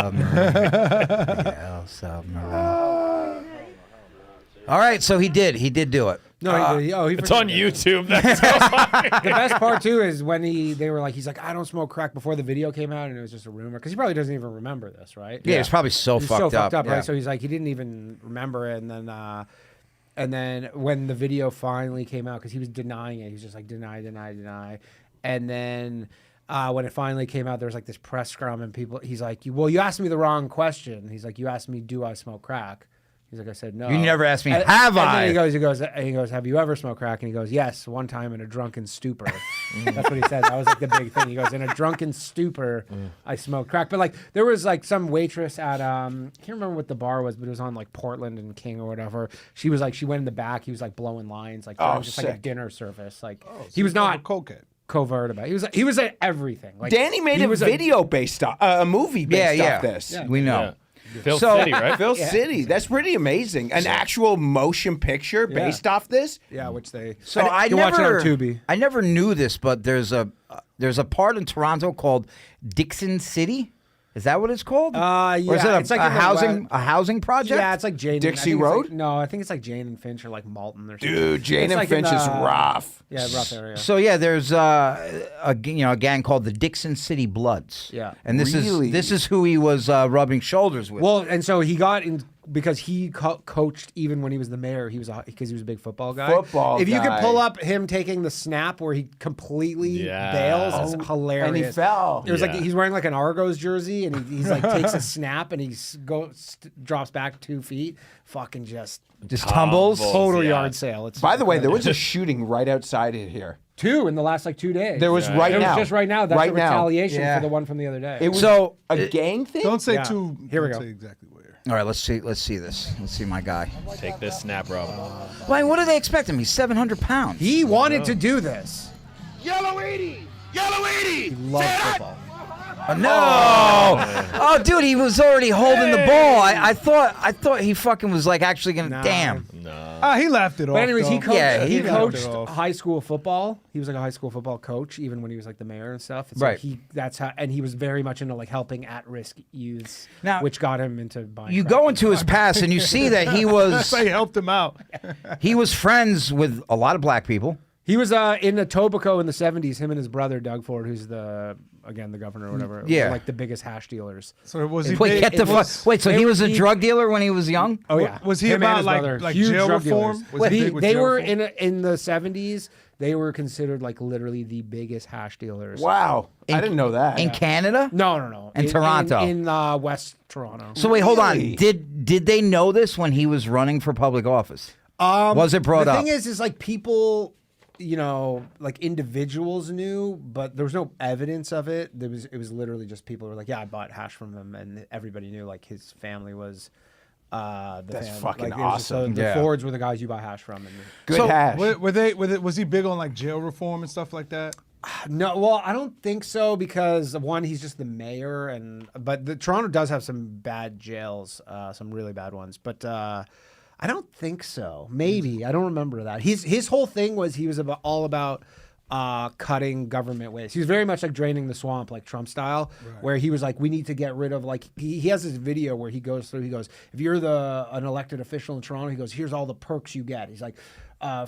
Yellow submarine. All right, so he did do it. No, he It's on forgot that. YouTube. That's so funny. The best part too is when they were like, he's like, I don't smoke crack before the video came out, and it was just a rumor because he probably doesn't even remember this, right? Yeah, it's probably so He's fucked so up. fucked up, yeah. right? So he's like, he didn't even remember it, and then when the video finally came out, because he was denying it, he was just like deny, and then when it finally came out, there was like this press scrum, and he's like, well, you asked me the wrong question. He's like, you asked me, do I smoke crack? He's like, I said no. You never asked me, And- have and I? then he goes, have you ever smoked crack? And he goes, yes, one time in a drunken stupor. That's what he said. That was like the big thing. He goes, in a drunken stupor, I smoked crack. But like, there was like some waitress at, I can't remember what the bar was, but it was on like Portland and King or whatever. She was like, she went in the back. He was like blowing lines, like during just like a sick. dinner service. Like he was not cokehead. covert about it. He was at everything. Like Danny made he a was video based off a movie based Yeah, off this. We know. Yeah. Phil So- City, right? Phil City. That's pretty amazing. An actual motion picture based off this. Yeah, which they. So I you can watch it never, on Tubi. I never knew this, but there's a part in Toronto called Dixon City. Is that what it's called? Yeah, Or is it it's like in the a housing project? Yeah, it's like Jane. Dixie Road? No, I think it's like Jane and Finch or like Malton or something. Dude, Jane It's and like in Finch is the- rough. Yeah, rough area. So yeah, there's a gang called the Dixon City Bloods. Yeah. and this Really? is who he was rubbing shoulders with. Well, and so he got in because he coached even when he was the mayor. Because he was a big football guy. Football If you guy. could pull up him taking the snap where he completely Yeah. bails, it's hilarious. And he fell. It was like Yeah. he's wearing like an Argos jersey, and he's like takes a snap and he drops back 2 feet. Fucking just just tumbles. total yeah. yard sale. It's By the way, there was a shooting right outside of here. 2 in the last like 2 days. There was right It now. was just right now. That's right a now. retaliation Yeah. for the one from the other day. It was So, a gang thing? Don't say Yeah. too. Here we don't go. Say exactly where. All right, let's see this. Let's see my guy. Take this snap, Rob. Why? What do they expect him? He's 700 pounds. he wanted to do this. Yellow 80! Yellow 80! He loved football. No! Oh, dude, he was already holding the ball. I thought he fucking was like actually gonna. Nah. Damn. He laughed it off. But anyways, he though. coached. Yeah, he he laughed coached it off. high school football. He was like a high school football coach, even when he was like the mayor and stuff. And so Right. That's how, and he was very much into like helping at-risk youths, Now, which got him into buying. You crack. go into his past and you see that he That's was why he helped him out. friends with a lot of black people. He was in Etobicoke in the '70s. Him and his brother Doug Ford, who's the governor or whatever. Yeah. were, like the biggest hash dealers. So was he? Wait, big- get the fuck. was- Wait, so they he were was a deep- drug dealer when he was young? Oh yeah, Was he Him and about his brother, like huge jail drug reform? dealers. Was he big with They jail were reform? in the '70s. They were considered like literally the biggest hash dealers. Wow. I didn't know that. In Canada? No. In Toronto. In West Toronto. So wait, hold on. Really? Did they know this when he was running for public office? Was it brought the up? thing is like people, like individuals knew, but there was no evidence of it. It was literally just people who were like, yeah, I bought hash from him, and everybody knew like his family was. That's family. fucking Like, it was just, awesome. the Yeah. Fords were the guys you buy hash from. And Good So, hash. Was he big on like jail reform and stuff like that? no, well, I don't think so because one, he's just the mayor, but the Toronto does have some bad jails, some really bad ones, but. I don't think so. Maybe I don't remember that. His whole thing was he was all about cutting government waste. He was very much like draining the swamp, like Trump style, where he was like, we need to get rid of like he has this video where he goes, if you're an elected official in Toronto, he goes, here's all the perks you get. He's like.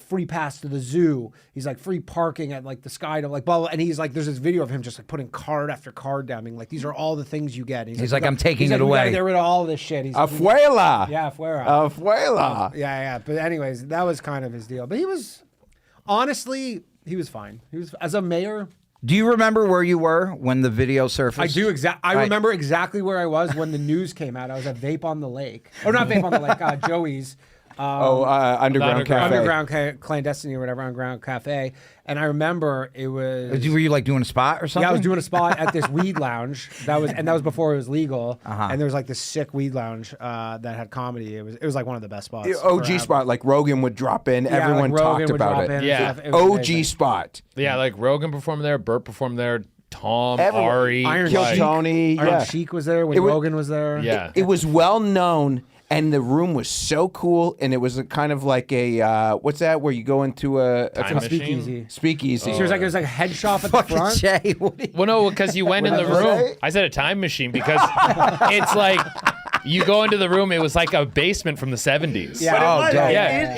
Free pass to the zoo. He's like free parking at like the Skydome, like blah, blah. And he's like, there's this video of him just like putting card after card down, being like, these are all the things you get. And He's like, I'm taking he's it like, we gotta away. get rid of all this shit. He's like, Afuela. yeah, fuera. Afuela. Yeah. But anyways, that was kind of his deal. But he was fine. He was as a mayor. Do you remember where you were when the video surfaced? I do I Right. remember exactly where I was when the news came out. I was at Vape on the Lake, or not Vape on the Lake, Joey's. Underground Cafe. Underground clandestiny or whatever, underground cafe. And I remember it was. Were you like doing a spot or something? Yeah, I was doing a spot at this weed lounge. That was before it was legal. And there was like this sick weed lounge that had comedy. It was like one of the best spots. OG forever. spot, like Rogan would drop in. Yeah, Everyone like Rogan talked would about drop it. in and Yeah. stuff. It was amazing. OG spot. Yeah, like Rogan performed there, Burt performed there, Tom, Everyone. Ari, Iron Kill Sheik. Tony. Iron Yeah. Sheik was there when It was- Rogan was there. Yeah. It was well known, and the room was so cool, and it was a kind of like a what's that? Where you go into a Time machine. Speakeasy. speakeasy. So it was like a head shop at the Fucking front. Jay, what do you- Well, no, because you went in the did you room. say? I said a time machine because it's like you go into the room. It was like a basement from the 70s. Yeah. Oh, dope. Yeah,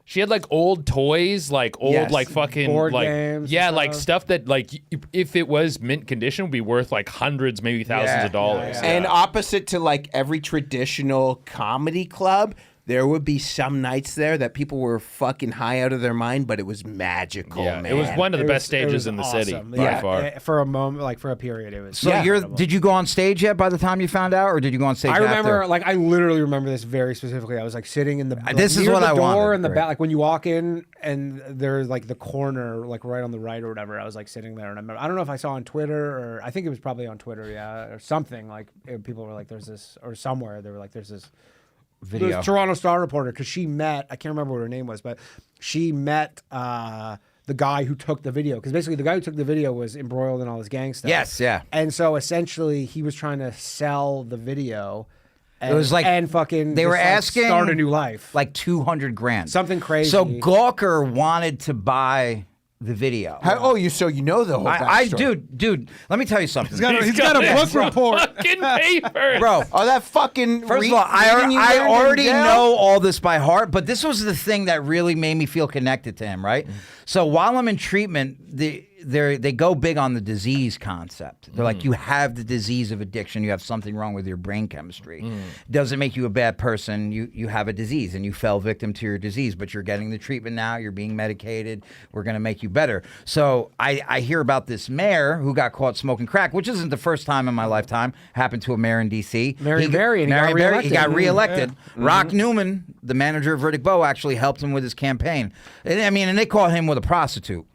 she had like old toys, like old Yes. like fucking Board like games and yeah, like stuff. stuff that like if it was mint condition would be worth like hundreds, maybe thousands of dollars. And opposite to like every traditional comedy club, there would be some nights there that people were fucking high out of their mind, but it was magical, Yeah, man. it was one of the It best was- it was stages in the city awesome. by Yeah, far. for a moment, like for a period, it was. So incredible. did you go on stage yet by the time you found out, or did you go on stage I remember, after? like, I literally remember this very specifically. I was like sitting in the This is near what the I door wanted, in the right. back, like when you walk in and there's like the corner, like right on the right or whatever. I was like sitting there, and I don't know if I saw on Twitter or I think it was probably on Twitter, yeah, or something. Like people were like, "There's this," or somewhere they were like, "There's this." Video. This Toronto Star reporter, because she met, I can't remember what her name was, but she met the guy who took the video. Because basically the guy who took the video was embroiled in all this gang stuff. Yes, yeah. And so essentially he was trying to sell the video. And, It was like- and fucking they were just, like, asking start a new life. like 200 grand. Something crazy. So Gawker wanted to buy the video. So you know the whole I backstory. dude, let me tell you something. He's got a book report. Fucking paper. Bro, Oh, that fucking. first of all, I already know all this by heart, but this was the thing that really made me feel connected to him, right? So while I'm in treatment, they go big on the disease concept. They're like, you have the disease of addiction. You have something wrong with your brain chemistry. Doesn't make you a bad person. You have a disease and you fell victim to your disease, but you're getting the treatment now. You're being medicated. We're going to make you better. So I hear about this mayor who got caught smoking crack, which isn't the first time in my lifetime. Happened to a mayor in D.C. Mary Berry, and He got reelected. Rock Newman, the manager of Verdict Bow, actually helped him with his campaign. And they caught him with a prostitute,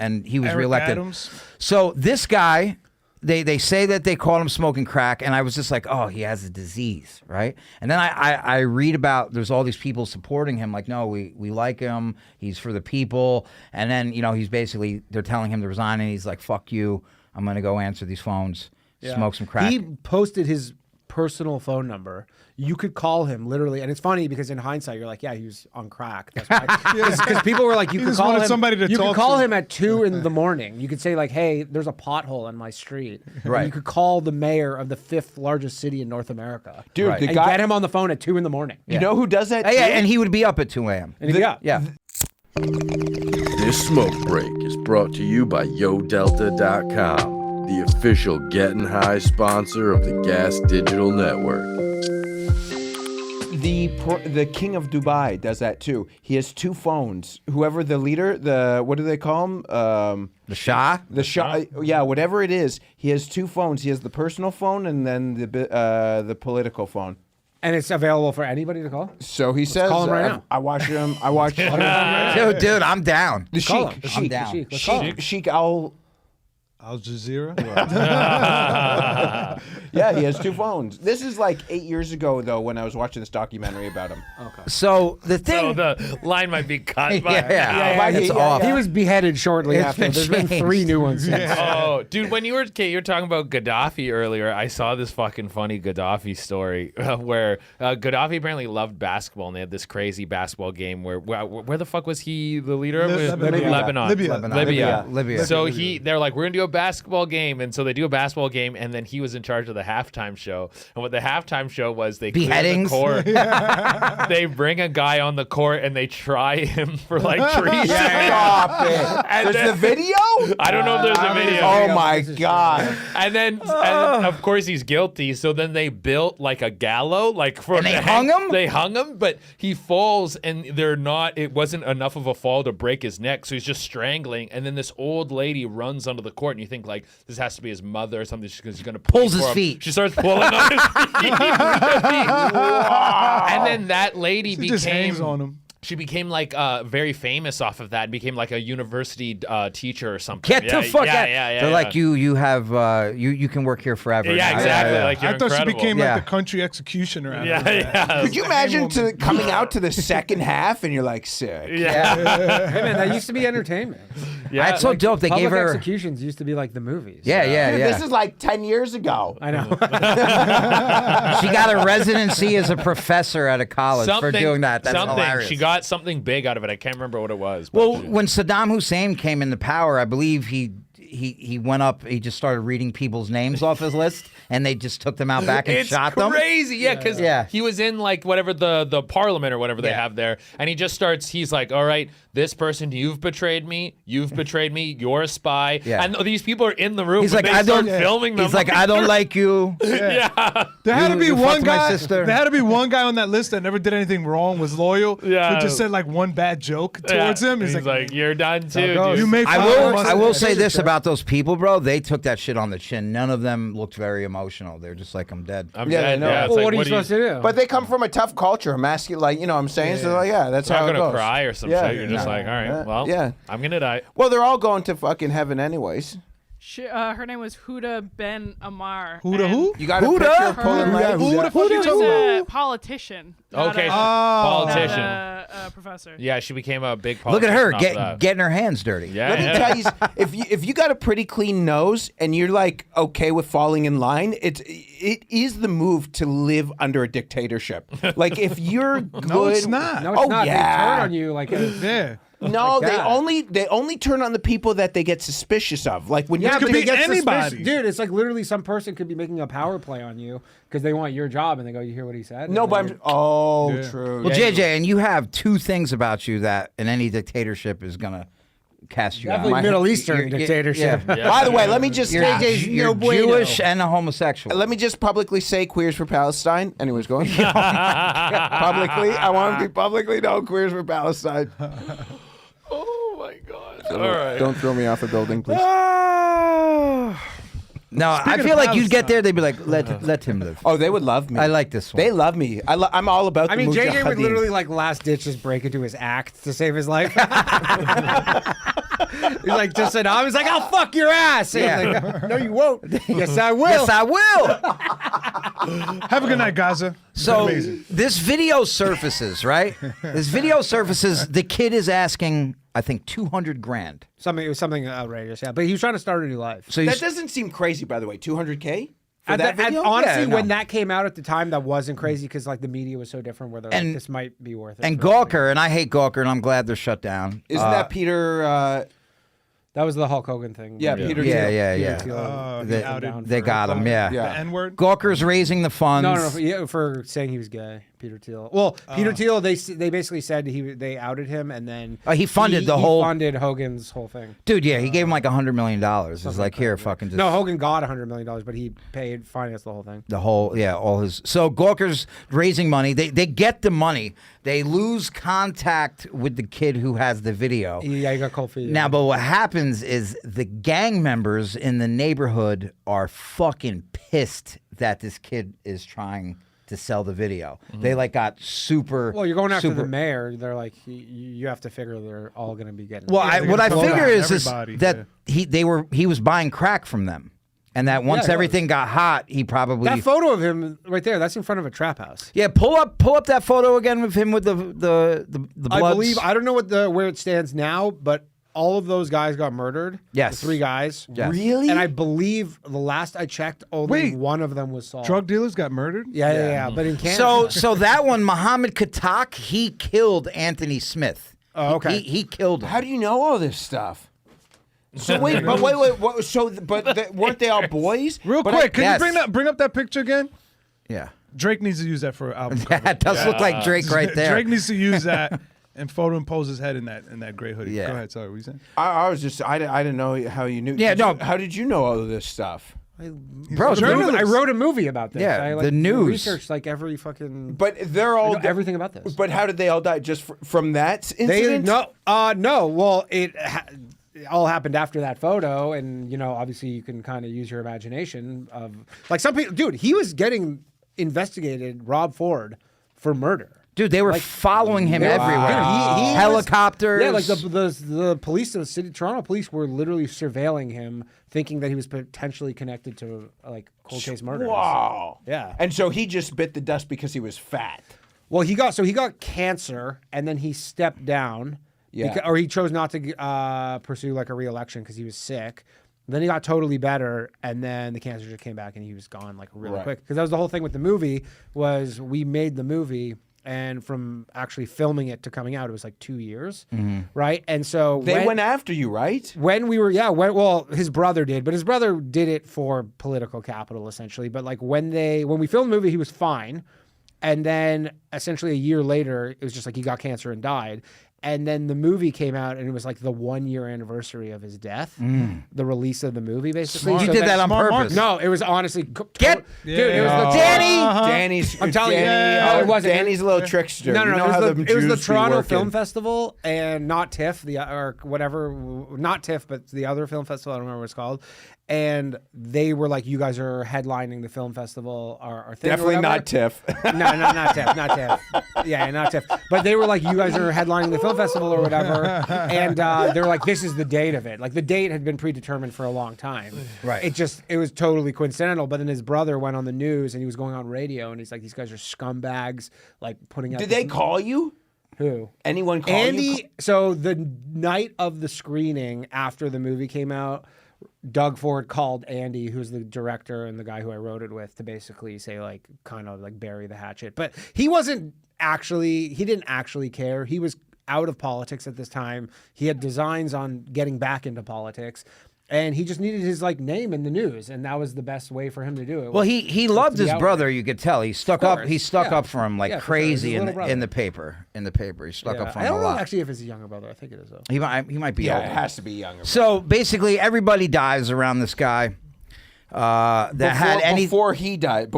and he was Eric reelected. Adams. So this guy, they say that they caught him smoking crack, and I was just like, oh, he has a disease, right? And then I read about there's all these people supporting him, like, no, we like him, he's for the people, and then they're telling him to resign, and he's like, fuck you, I'm gonna go answer these phones, smoke some crack. He posted his personal phone number. You could call him literally, and it's funny because in hindsight you're like, yeah, he was on crack. That's why. Because people were like, you could just call wanted him. somebody to you talk could call to. him at 2 a.m. You could say like, hey, there's a pothole on my street. Right. And you could call the mayor of the 5th largest city in North America, Dude, Right. the and guy. get him on the phone at 2 a.m. You know who does that? Yeah, too? and he would be up at 2 a.m. And yeah, Yeah. This smoke break is brought to you by YoDelta.com, the official Getting High sponsor of the Gas Digital Network. The king of Dubai does that too. He has 2 phones. Whoever the leader, what do they call him? The Shah? The Shah. Yeah, whatever it is. He has 2 phones. He has the personal phone and then the political phone. and it's available for anybody to call. So he says, call him right now. I watch him. I watch Dude, I'm down. the Call Sheik. him. I'm down. Sheik. Let's call him. Sheik Al. Al Jazeera. Yeah, he has 2 phones. This is like 8 years ago, though, when I was watching this documentary about him. Okay. So the So thing, the line might be cut. But yeah, it's yeah, off. He was beheaded shortly It's after. been There's been changed. 3 new ones since. Oh, dude, when you were talking about Gaddafi earlier, I saw this fucking funny Gaddafi story where Gaddafi apparently loved basketball, and they had this crazy basketball game where the fuck was he the leader of? Lebanon. Libya. So they're like, we're gonna do a basketball game, and so they do a basketball game, and then he was in charge of the halftime show. And what the halftime show was, they clear the Beheadings? court. They bring a guy on the court and they try him for like treason. Stop it. And There's then- the video? I don't know if there's a video. Oh, my God. And then, of course, he's guilty. So then they built like a gallows, like for And they hung him? They hung him, but he falls, and it wasn't enough of a fall to break his neck, so he's just strangling. And then this old lady runs onto the court, and you think like this has to be his mother or something, because she's gonna Pulls his feet. She starts pulling on his feet. And then that lady She just hangs on him. She became like very famous off of that, and became like a university teacher or something. Get the fuck out. Yeah, They're like, you have, you can work here forever. Yeah, now. exactly. Yeah. Like, you're I thought incredible. she became Yeah. like the country executioner. Out of Yeah, it. yeah. Could you imagine coming out to the second half and you're like, sick? Yeah. Hey man, that used to be entertainment. Yeah. It's so dope. They Public gave her. executions used to be like the movies. Yeah. This is like 10 years ago. I know. She got a residency as a professor at a college for doing that. That's hilarious. She got something big out of it. I can't remember what it was. But Well, when Saddam Hussein came into power, I believe he went up. He just started reading people's names off his list, and they just took them out back and it's shot them. crazy, yeah, because Yeah. he was in like whatever the parliament or whatever they have there, and he just starts. He's like, "All right, this person, you've betrayed me. You've betrayed me. You're a spy." Yeah. And these people are in the room. He's when like, they I don't. start filming them. He's like, I don't like you. yeah. There had to be You one fucked my guy. sister. There had to be one guy on that list that never did anything wrong, was loyal. Yeah. Who just said like one bad joke towards him. He's like, "You're done too." goes. dude." "You may." I will say this about those people, bro. They took that shit on the chin. None of them looked very emotional. They're just like, I'm dead. I'm Yeah, dead. I know. Yeah, it's Well, like, what are you supposed to do? But they come from a tough culture, masculine, like, you know what I'm saying? So, like, yeah, that's You're how not it gonna goes. cry or some Yeah. shit. You're just like, all right, well, yeah. I'm gonna die. Well, they're all going to fucking heaven anyways. Her name was Huda Ben Ammar. Who the and who? You got a Who picture the- of pulling Who legs? Who the fuck She you was talking about? a politician. Not Okay, a, politician. not a professor. Yeah, she became a big. Look at her politician off that. getting her hands dirty. Yeah, Let me yeah. tell you, if you got a pretty clean nose and you're like okay with falling in line, it is the move to live under a dictatorship. Like if you're good, No, it's not. No, it's Oh, not. yeah. They turn on you like a, Yeah. No, Like that. they only turn on the people that they get suspicious of. Like when Yeah, you could but be they get anybody. suspicious. Dude, it's like literally some person could be making a power play on you because they want your job and they go, you hear what he said? No, And but then true. Well, JJ, and you have two things about you that in any dictatorship is gonna cast you definitely out. Middle Eastern You're- dictatorship. yeah. By the way, let me just You're, you're Jewish and a homosexual. let me just publicly say Queers for Palestine. Anyways, go on. Publicly, I want to be publicly known Queers for Palestine. Oh my god! All right. Don't throw me off a building, please. No, I Speaking feel of like you'd get Palestine. there. They'd be like, let him live. Oh, they would love me. I like this one. They love me. I'm all about. I the mean, JJ would Mujahideen. literally like last ditch just break into his act to save his life. He's like, just said, I was like, I'll fuck your ass. And Yeah. he's like, no, you won't. Yes, I will. Yes, I will. Have a good night, Gaza. It's been So amazing. this video surfaces, right? This video surfaces. The kid is asking, I think, 200 grand. It was something outrageous, yeah. But he was trying to start a new life. So That he's, doesn't seem crazy, by the way. 200K for At that the- at- video. honestly, Yeah, no. when that came out at the time, that wasn't crazy because like the media was so different. Where they're like, And- this might be worth it. and for Gawker, and I hate Gawker, and I'm glad they're shut down. Isn't that Peter? that was the Hulk Hogan thing. Yeah, where Peter Yeah, Thiel. yeah, Peter yeah. Thiel he They- outed they for- got him, yeah. Yeah. The N-word. Gawker's raising the funds. No, for saying he was gay, Peter Thiel. Well, Peter Thiel, they basically said they outed him, and then He funded the he whole- funded Hogan's whole thing. Dude, yeah, he gave him like $100 million. It's like, here, fucking just. No, Hogan got $100 million, but he financed the whole thing. The whole, yeah, all his. So Gawker's raising money. They get the money. They lose contact with the kid who has the video. Yeah, he got cold feet. Now, but what happens is the gang members in the neighborhood are fucking pissed that this kid is trying to sell the video. They like got super. well, you're going after super, the mayor. They're like, you have to figure they're all going to be getting. Well, they're what I gonna figure clone is everybody, that he was buying crack from them, and that once he everything got hot, he probably that photo of him right there, that's in front of a trap house. yeah. Pull up that photo again with him with the bloods. I believe I don't know where it stands now, but all of those guys got murdered. Yes. The 3 guys. Yes. Really? And I believe the last I checked, only Wait. one of them was solved. Drug dealers got murdered? Yeah. But in Canada. So that one, Muhammad Katak, he killed Anthony Smith. Oh, okay. He killed him. How do you know all this stuff? So wait. What, so weren't they all boys? Real But quick, can yes. you bring up that picture again? Yeah. Drake needs to use that for an album cover. That does look like Drake right there. Drake needs to use that and photoimpose his head in that gray hoodie. Yeah. Go ahead. Sorry, what were you saying? I was just I didn't know how you knew. Yeah, no. How did you know all of this stuff? Bro, I wrote a movie about this. Yeah, I, the news. researched like every fucking. But they're I all know everything about this. But how did they all die? Just from that They incident? no. Well, it all happened after that photo, and obviously you can kind of use your imagination of like some people. Dude, he was getting investigated, Rob Ford, for murder. Dude, they were following him Yeah. everywhere. Dude, he was- Helicopters. Yeah, like the police, the city, Toronto police were literally surveilling him, thinking that he was potentially connected to like cold case murders. Wow. Yeah. And so he just bit the dust because he was fat. Well, he got cancer, and then he stepped down. Yeah. Or he chose not to pursue like a re-election because he was sick. Then he got totally better, and then the cancer just came back, and he was gone like really Right. quick. Because that was the whole thing with the movie was we made the movie, and from actually filming it to coming out, it was like 2 years, right? And so They went after you, right? when we were well, his brother did, but his brother did it for political capital essentially. But like when we filmed the movie, he was fine, and then essentially a year later, it was just like he got cancer and died. And then the movie came out, and it was like the 1 year anniversary of his death, the release of the movie, basically. You So did then- that on Smart purpose. No, it was honestly Get- dude. It was the Danny! Danny's. I'm telling you. Danny, No, it wasn't. Danny's a little trickster. No, You know it how was the Jews be Toronto working. Film Festival, and not TIFF, or whatever, not TIFF, but the other film festival. I don't remember what it's called. And they were like, "You guys are headlining the film festival, our thing." or Definitely whatever. not Tiff. No, not TIFF, not TIFF. Yeah, not TIFF. But they were like, "You guys are headlining the film festival or whatever," and they were like, "This is the date of it." Like the date had been predetermined for a long time. Right. It was totally coincidental. But then his brother went on the news, and he was going on radio, and he's like, "These guys are scumbags." Like putting out. Did this- they call you? Who? Anyone call you? Andy. So the night of the screening after the movie came out, Doug Ford called Andy, who's the director and the guy who I wrote it with, to basically say like, kind of like bury the hatchet. But he didn't actually care. He was out of politics at this time. He had designs on getting back into politics. And he just needed his like name in the news, and that was the best way for him to do it. Well, he loved his brother. You could tell he stuck up. He stuck up for him like crazy His in little the paper. In the paper, he stuck up for him I don't a know lot. actually if it's his younger brother. I think it is though. He might be older. It has to be younger. So basically, everybody dies around this guy. Before he died.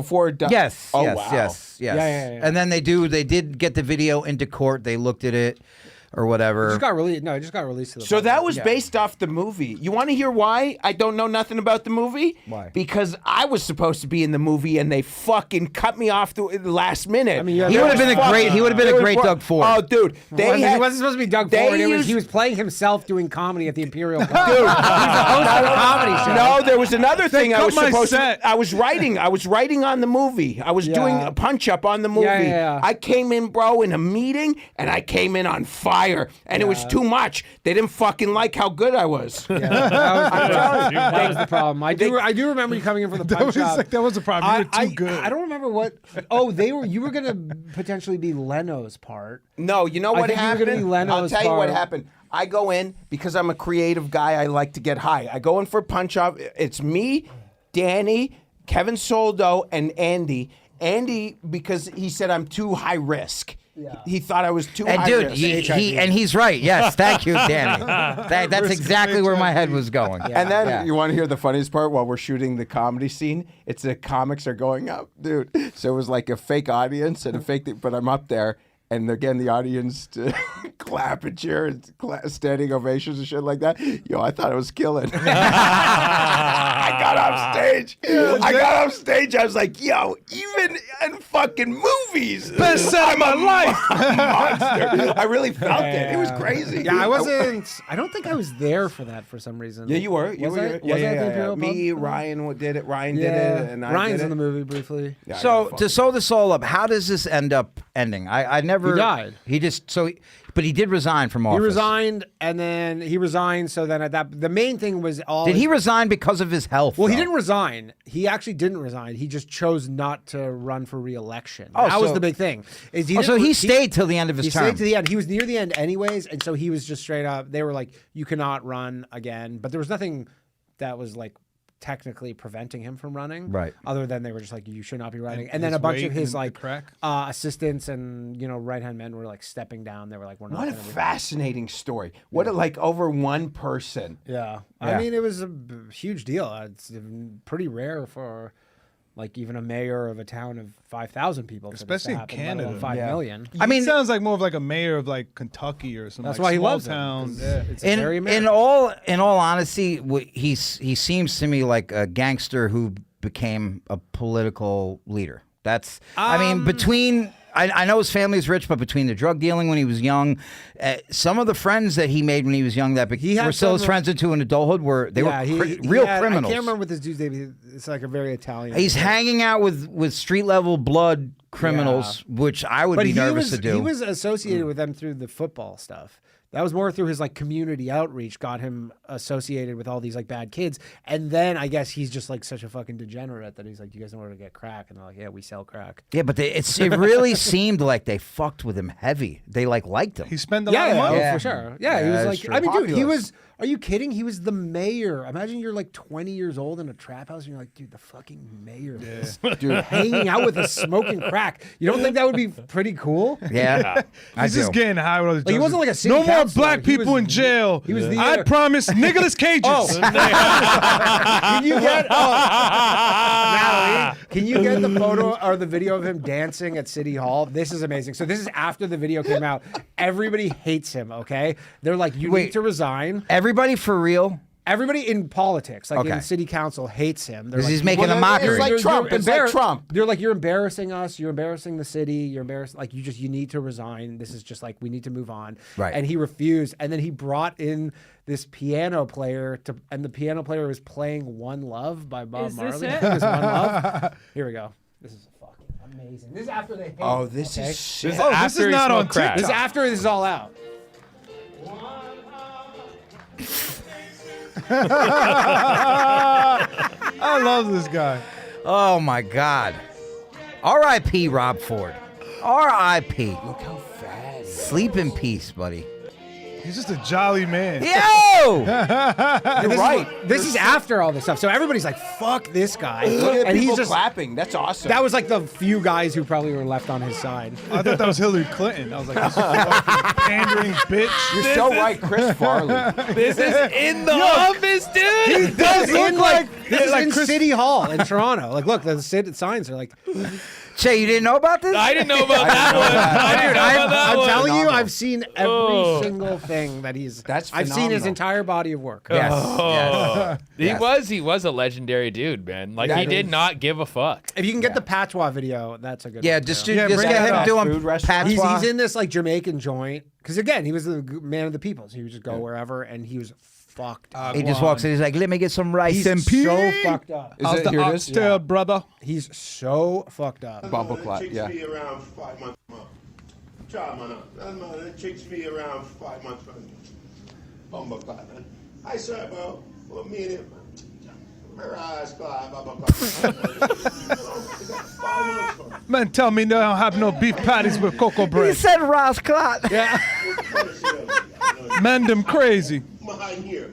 Yes. Oh, yes. wow. Yes. Yes. Yeah. And then they did get the video into court. They looked at it. Or whatever. It just got released. No, it just got released to the So public. that was based off the movie. You want to hear why I don't know nothing about the movie? Why? Because I was supposed to be in the movie and they fucking cut me off the last minute. I mean, he would have been a great. He would have been a great Doug Ford. Oh, dude, He wasn't supposed to be Doug Ford. He was playing himself doing comedy at the Imperial. Dude, he's the host of a comedy show. No, there was another thing I was cut my supposed set. to. I was writing on the movie. I was doing a punch up on the movie. Yeah. I came in, bro, in a meeting, and I came in on fire, and it was too much. They didn't fucking like how good I was. Yeah, that was the problem. I do remember you coming in for the punch up. That was the problem. You were too good. I don't remember what. Oh, you were gonna potentially be Leno's part. No, you know what think you were happened? gonna be Leno's I'll tell you what part. happened. I go in because I'm a creative guy. I like to get high. I go in for punch up. It's me, Danny, Kevin Soldo, and Andy. Andy, because he said I'm too high risk. Yeah. He thought I was too high And risk. he's right. Yes, thank you, Danny. That's exactly where my head was going. And then you want to hear the funniest part? While we're shooting the comedy scene, it's the comics are going up, dude. So it was like a fake audience and a fake thing, but I'm up there. And again, the audience to clap and cheer and standing ovations and shit like that. Yo, I thought I was killing. I got off stage. I was like, yo, even in fucking movies. Best set of my life. Monster. I really felt it. It was crazy. Yeah, I wasn't. I don't think I was there for that for some reason. Yeah, you were. Was I at the Imperial Me, Pub? Ryan did it. Ryan did it. And I Ryan's did in it. the movie briefly. Yeah, So to sew this all up, how does this end up ending? I never. He died. But he did resign from office. He resigned, and then he resigned. So then at that, the main thing was all. Did he resign because of his health? Well, he though? didn't resign. He actually didn't resign. He just chose not to run for re-election. Oh, that was so- the big thing. Is he Oh, so didn't- he stayed till the end of his He term. stayed to the end. He was near the end anyways, and so he was just straight up. They were like, "You cannot run again," but there was nothing that was like technically preventing him from running, Right. Other than they were just like, "You should not be running." And his then a bunch weight of his and the like crack? assistants and right hand men were like stepping down. They were like, "We're not." What a gonna be-" fascinating story. What a, like over one person. Yeah. Yeah. I mean, it was a huge deal. It's pretty rare for like even a mayor of a town of 5,000 people, Especially in to happen, let alone Canada. 5 Yeah. million. I mean, it sounds like more of like a mayor of like Kentucky or something. That's like why he small loves him, town. 'cause Yeah. it's very in American. all honesty, he seems to me like a gangster who became a political leader. That's I mean between. I know his family's rich, but between the drug dealing when he was young, some of the friends that he made when he was young that had were still his some- friends into an adulthood were he real had- criminals. I can't remember what this dude's name is. It's like a very Italian. He's hanging out with street level blood criminals, which I would but be he nervous was, to do. He was associated with them through the football stuff. That was more through his like community outreach got him associated with all these like bad kids. And then I guess he's just like such a fucking degenerate that he's like, "You guys know where to get crack?" And they're like, "Yeah, we sell crack." Yeah, but it really seemed like they fucked with him heavy. They liked him. He spent a lot of money. Yeah. For sure. Yeah, he was that's like, true. I mean, dude, he Populous. was. Are you kidding? He was the mayor. Imagine you're like 20 years old in a trap house and you're like, dude, the fucking mayor of this. Dude, hanging out with us smoking crack. You don't think that would be pretty cool? Yeah, I He's just do. getting high with all these Like, he drugs. wasn't like a city No more councilor. black He people was- in jail. he was the I promise Nicolas Cages. Can you get Natalie? Can you get the photo or the video of him dancing at City Hall? This is amazing. So this is after the video came out. Everybody hates him. Okay, they're like, you Wait. need to resign. Everybody for real? Everybody in politics, like Okay. in city council, hates him. They're 'Cause like, he's making a mockery. It's like Trump. It's like Trump. They're like, you're embarrassing us. You're embarrassing the city. You're embarrassing. Like, you need to resign. This is just like, we need to move on. Right. And he refused. And then he brought in this piano player and the piano player was playing "One Love" by Bob Is this Marley. it? I think it's One Love. Here we go. This is fucking amazing. This is after they hate Oh, him, this okay? is shit. This After is he not on smoked crack. This is after this is all out. I love this guy. Oh my God. R.I.P. Rob Ford. R.I.P. Look how fat he is. Sleep in peace, buddy. He's just a jolly man. Yo! You're right. This is after all this stuff, so everybody's like, "Fuck this guy," Look at and people he's just clapping. That's awesome. That was like the few guys who probably were left on his side. I thought that was Hillary Clinton. I was like, this fucking pandering bitch. You're so right, Chris Farley. This is in the office, dude. He does look like this is like in Chris- City Hall in Toronto. Like, look, the signs are like. Che, you didn't know about this? I didn't know about that one. I didn't know about that I'm one. telling you, Phenomenal. I've seen every single thing that he's. That's I've seen his phenomenal. entire body of work. Yes. Oh. yes. He was a legendary dude, man. Like That he did is- not give a fuck. If you can get the Patois video, that's a good. Yeah, one, just too. Yeah, get bring him that up. doing Food restaurant. patois. He's in this like Jamaican joint because again, he was the man of the people, so he would just go wherever, and he was fucked up. He just walks in. He's like, "Let me get some rice He's and peas." so fucked up. Is it, here it is? Oxtail, brother. He's so fucked up. Bumble clot, Chicks yeah. me around 5 months. Try, man. That man, it chicks me around 5 months. Bumble clot, man. I swear, bro. For a minute, man. My eyes clot, bumble clot. 5 months, man. Man, tell me they don't have no beef patties with cocoa He bread. said Ross Clot. Yeah. Man, them crazy. My here.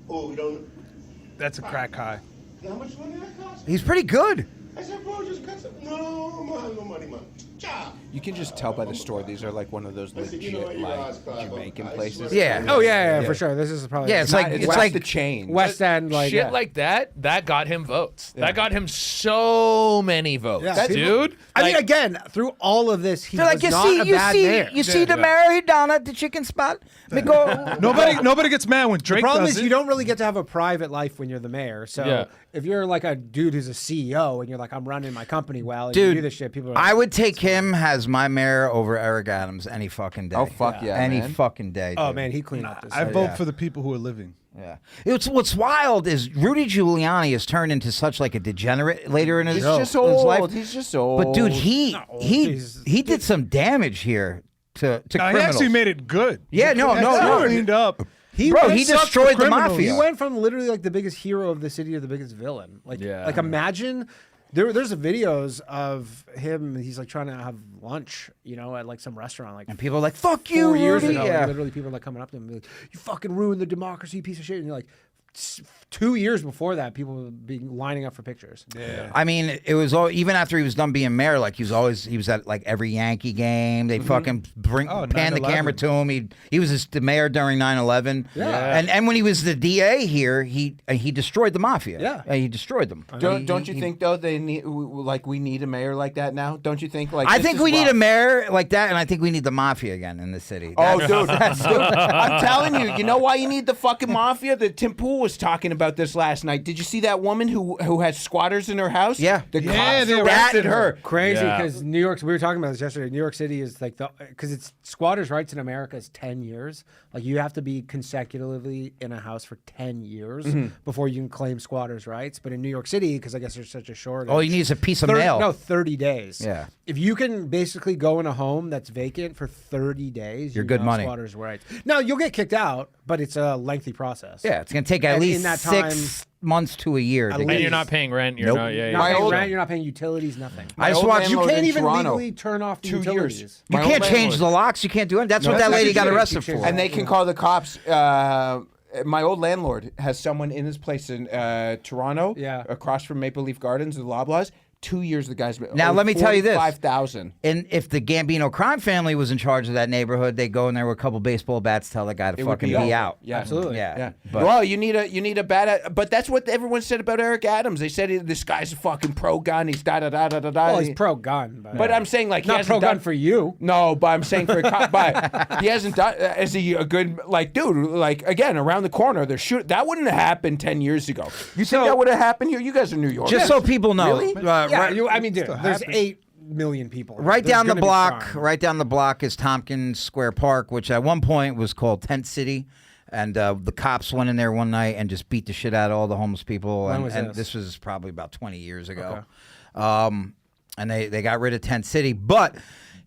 Oh, you don't. That's a crack high. How much money that cost? He's pretty good. I said, bro, just cut some. No, man, no money, man. Cha. You can just tell by the store. These are like one of those said, you know legit what, your like eyes clot, Jamaican I places. swear. Yeah. Oh yeah, for sure. This is probably Yeah, it's like It's it's like like the chain. West End, like Shit yeah. like that got him votes. That got him so many votes, Yeah, dude. I mean, Like, again, through all of this, he They're was like, you not see, a you bad see, mayor. you see the mayor down at the chicken spot. Me go. Nobody gets mad when The Drake problem does is it. you don't really get to have a private life when you're the mayor. So Yeah. if you're like a dude who's a CEO and you're like, I'm running my company well, and Dude, you do this shit, people are like, I would take him as my mayor over Eric Adams any fucking day. Oh, fuck yeah, any man. fucking day. oh dude. man, he cleaned up this. I shit. vote for the people who are living. Yeah. What's wild is Rudy Giuliani has turned into such like a degenerate later in his, He's just in his life. old. He's just old. But dude, He's- he did some damage here to No, he criminals. actually made it good. Yeah, no. Cleaned up. Bro, he sucked destroyed for the criminals. mafia. He went from literally like the biggest hero of the city to the biggest villain. Like, Yeah. like imagine there's videos of him. He's like trying to have lunch, you know, at like some restaurant. Like And people are like, "Fuck you, 4 years Rudy." ago, Yeah. like, literally people are like coming up to him and be like, "You fucking ruined the democracy, you piece of shit." And you're like, 2 years before that, people would be lining up for pictures. Yeah. I mean, it was all, even after he was done being mayor. Like he was at like every Yankee game. They fucking pan the 9/11. camera to him. He was the mayor during 9/11. Yeah. And when he was the DA here, he destroyed the mafia. Yeah. He destroyed them. Don't you think though they need like we need a mayor like that now? Don't you think like I this think is we need rough. a mayor like that, and I think we need the mafia again in the city. Oh, dude, I'm telling you, you know why you need the fucking mafia? The Tim Pool was talking about this last night. Did you see that woman who had squatters in her house? Yeah. the Yeah, cops they arrested her. Crazy Yeah. because New York. We were talking about this yesterday. New York City is like because it's squatters' rights in America is 10 years. Like you have to be consecutively in a house for 10 years before you can claim squatters' rights. But in New York City, because I guess there's such a shortage. All you need is a piece of 30 mail. No, 30 days. Yeah. If you can basically go in a home that's vacant for 30 days, You're you good have money. Squatters' rights. Now you'll get kicked out, but it's a lengthy process. Yeah, it's gonna take at And least in that 6 months to a year. to At get- and you're not paying rent. You're Nope. not. Yeah, You're yeah. not paying old- rent. You're not paying utilities. Nothing. I just old watched. You landlord can't in even Toronto. legally turn off the 2 utilities. years. You My can't old change the landlord. locks. You can't do it. That's what No, that that's lady what got you arrested should. for. And they can call the cops. My old landlord has someone in his place in Toronto, Yeah. across from Maple Leaf Gardens, the Loblaws. 2 years the guy's been. Now, let me tell you this. 5,000. And if the Gambino crime family was in charge of that neighborhood, they'd go in there with a couple baseball bats, tell the guy to It would fucking be be over. out. Yeah, Absolutely. Yeah. Yeah. But- Well, you need a bad. But that's what everyone said about Eric Adams. They said this guy's a fucking pro gun. He's da da da da da da. Well, he's pro gun, But I'm saying like he not hasn't pro gun done, for you. No, but I'm saying for a cop, but he hasn't done. Is he a good like dude? Like again, around the corner, there should that wouldn't have happened 10 years ago. You think that would have happened here? You guys are New York. Just so people know, Really? Yeah, I mean, dude, there's happen. 8 million people. right There's down the gonna be block, crime. right down the block is Tompkins Square Park, which at one point was called Tent City. And the cops went in there one night and just beat the shit out of all the homeless people. When and was and this? this was probably about 20 years ago. And they got rid of Tent City. But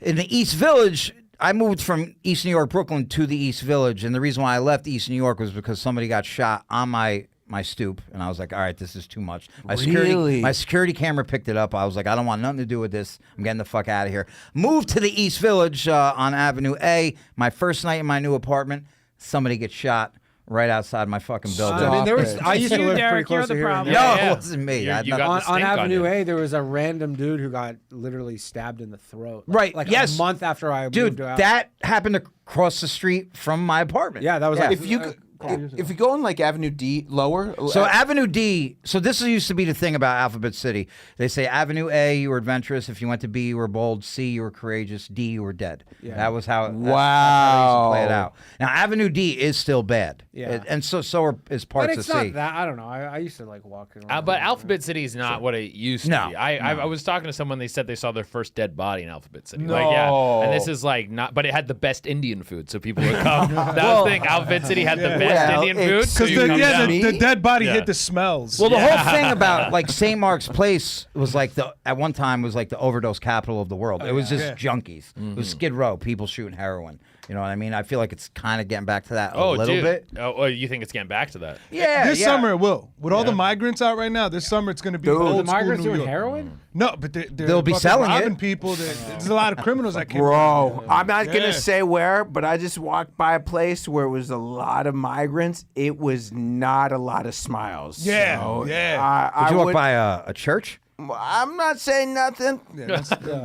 in the East Village, I moved from East New York, Brooklyn to the East Village. And the reason why I left East New York was because somebody got shot on my my stoop, and I was like, all right, this is too much. My Really? security camera picked it up. I was like, I don't want nothing to do with this. I'm getting the fuck out of here. Moved to the East Village on Avenue A. My first night in my new apartment, somebody gets shot right outside my fucking building. I mean, there was. I It's used to you, live Derek, pretty you're close the to here. problem. No, Yeah. it wasn't me. I had You nothing- got the On stink Avenue you. A, there was a random dude who got literally stabbed in the throat. Right, Like yes. a month after I moved Dude, out. that happened across the street from my apartment. Yeah, that was like If you if you go on like Avenue D lower, So Avenue D, so this used to be the thing about Alphabet City. They say Avenue A, you were adventurous. If you went to B, you were bold. C, you were courageous. D, you were dead. Yeah. That was how. That's how Wow. they used to play it out. Now Avenue D is still bad. Yeah. And so is but parts it's of not C. that. I don't know. I used to like walk around. But Alphabet City is not what it used to No, be. I was talking to someone. They said they saw their first dead body in Alphabet City. No. Like, yeah, and this is like not. But it had the best Indian food, so people would come. That was the thing. Alphabet City had the best Well, Indian food. So Because you come down. the dead body Yeah. hit the smells. Well, the whole thing about like St. Mark's Place was like at one time was like the overdose capital of the world. It was just junkies. It was Skid Row, people shooting heroin. You know what I mean? I feel like it's kind of getting back to that a little dude. bit. Oh, you think it's getting back to that? Yeah, This summer it will. With all the migrants out right now, this summer it's going to be Dude. old the migrants school New doing York. heroin. No, but they're They'll be fucking selling it. robbing people. There's a lot of criminals that came. Bro, I'm not Yeah. gonna say where, but I just walked by a place where it was a lot of migrants. It was not a lot of smiles. Yeah, So yeah. Did you walk would- by a church? I'm not saying nothing. Yeah,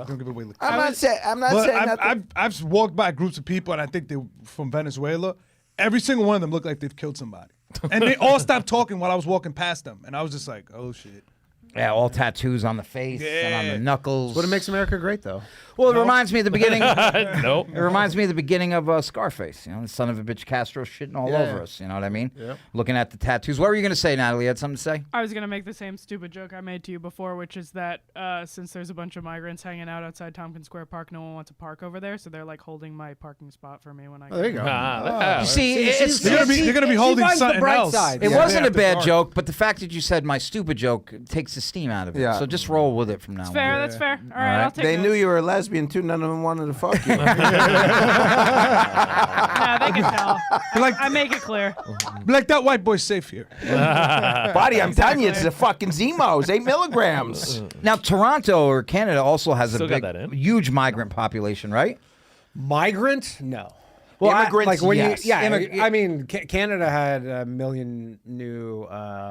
don't give away. I'm not saying But nothing. I've walked by groups of people, and I think they're from Venezuela. Every single one of them looked like they've killed somebody, and they all stopped talking while I was walking past them, and I was just like, "Oh shit." Yeah, all tattoos on the face and on the knuckles. What makes America great, though? Well, it reminds me of the beginning. Nope. It reminds me of the beginning of Scarface. You know, the son of a bitch Castro shitting all over us. You know what I mean? Yeah. Looking at the tattoos. What were you going to say, Natalie? You had something to say? I was gonna make the same stupid joke I made to you before, which is that since there's a bunch of migrants hanging out outside Tompkins Square Park, no one wants to park over there, so they're like holding my parking spot for me when I. Oh, there you go. You see, it's, They're gonna be holding finds the something bright else. side. it Yeah. wasn't a After bad dark. joke, but the fact that you said my stupid joke takes the steam out of it. Yeah. So just roll with it from now That's on. fair. That's fair. All right, I'll take They it. knew you were a lesbian too. None of them wanted to fuck you. No, they can tell. I make it clear. Be like, that white boy's safe here. Buddy, I'm telling you, it's the fucking Zemos, 8 milligrams. Now, Toronto or Canada also has Still a got big, that in. huge migrant population, right? Migrant? No. Well, Immigrants, like when yes. you, I mean, Canada had 1 million new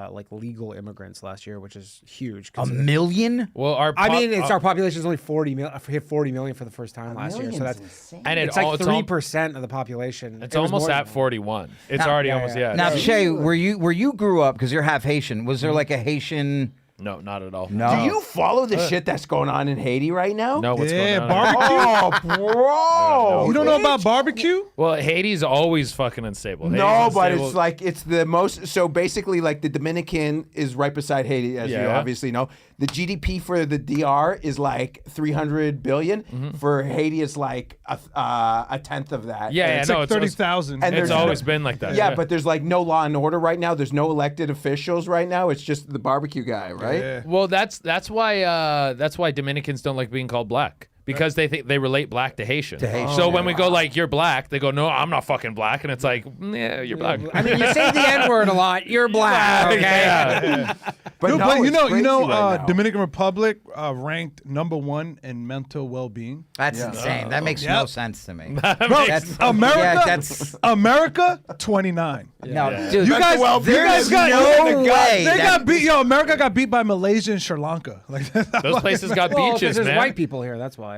like legal immigrants last year, which is huge. A million? Well, our I mean, it's our population is only 40 million. Hit 40 million for the first time last year, so that's and it's like 3% of the population. It's It was almost more at than 41. It's already almost Now, Che, where you grew up, because you're half Haitian, was there like a Haitian? No, not at all. No. Do you follow the shit that's going on in Haiti right now? No, what's Yeah, going on? barbecue. Oh, bro. You don't know about barbecue? Well, Haiti's always fucking unstable. No, Haiti's but unstable. it's like it's the most. So basically, like the Dominican is right beside Haiti, as you Yeah. obviously know. The GDP for the DR is like 300 billion. For Haiti, it's like a tenth of that. Yeah, And It's no, like it's 30,000. and It's there's always no- been like that. Yeah, but there's like no law and order right now. There's no elected officials right now. It's just the barbecue guy, right? Yeah. Well, that's why Dominicans don't like being called black. Because they think they relate black to Haitian. So when we go like you're black, they go no, I'm not fucking black, and it's like yeah, you're black. I mean, you say the N word a lot. You're black, okay? Yeah. But No, no, but you it's know, crazy right now. Dominican Republic ranked #1 in mental well-being. That's insane. That makes no sense to me. Bro, That's- America, yeah, that's- America, 29. No, dude, You guys, there's got no way. They that- got beat. Yo, America got beat by Malaysia and Sri Lanka. Like Those places got Well, beaches, there's man. white people here. That's why.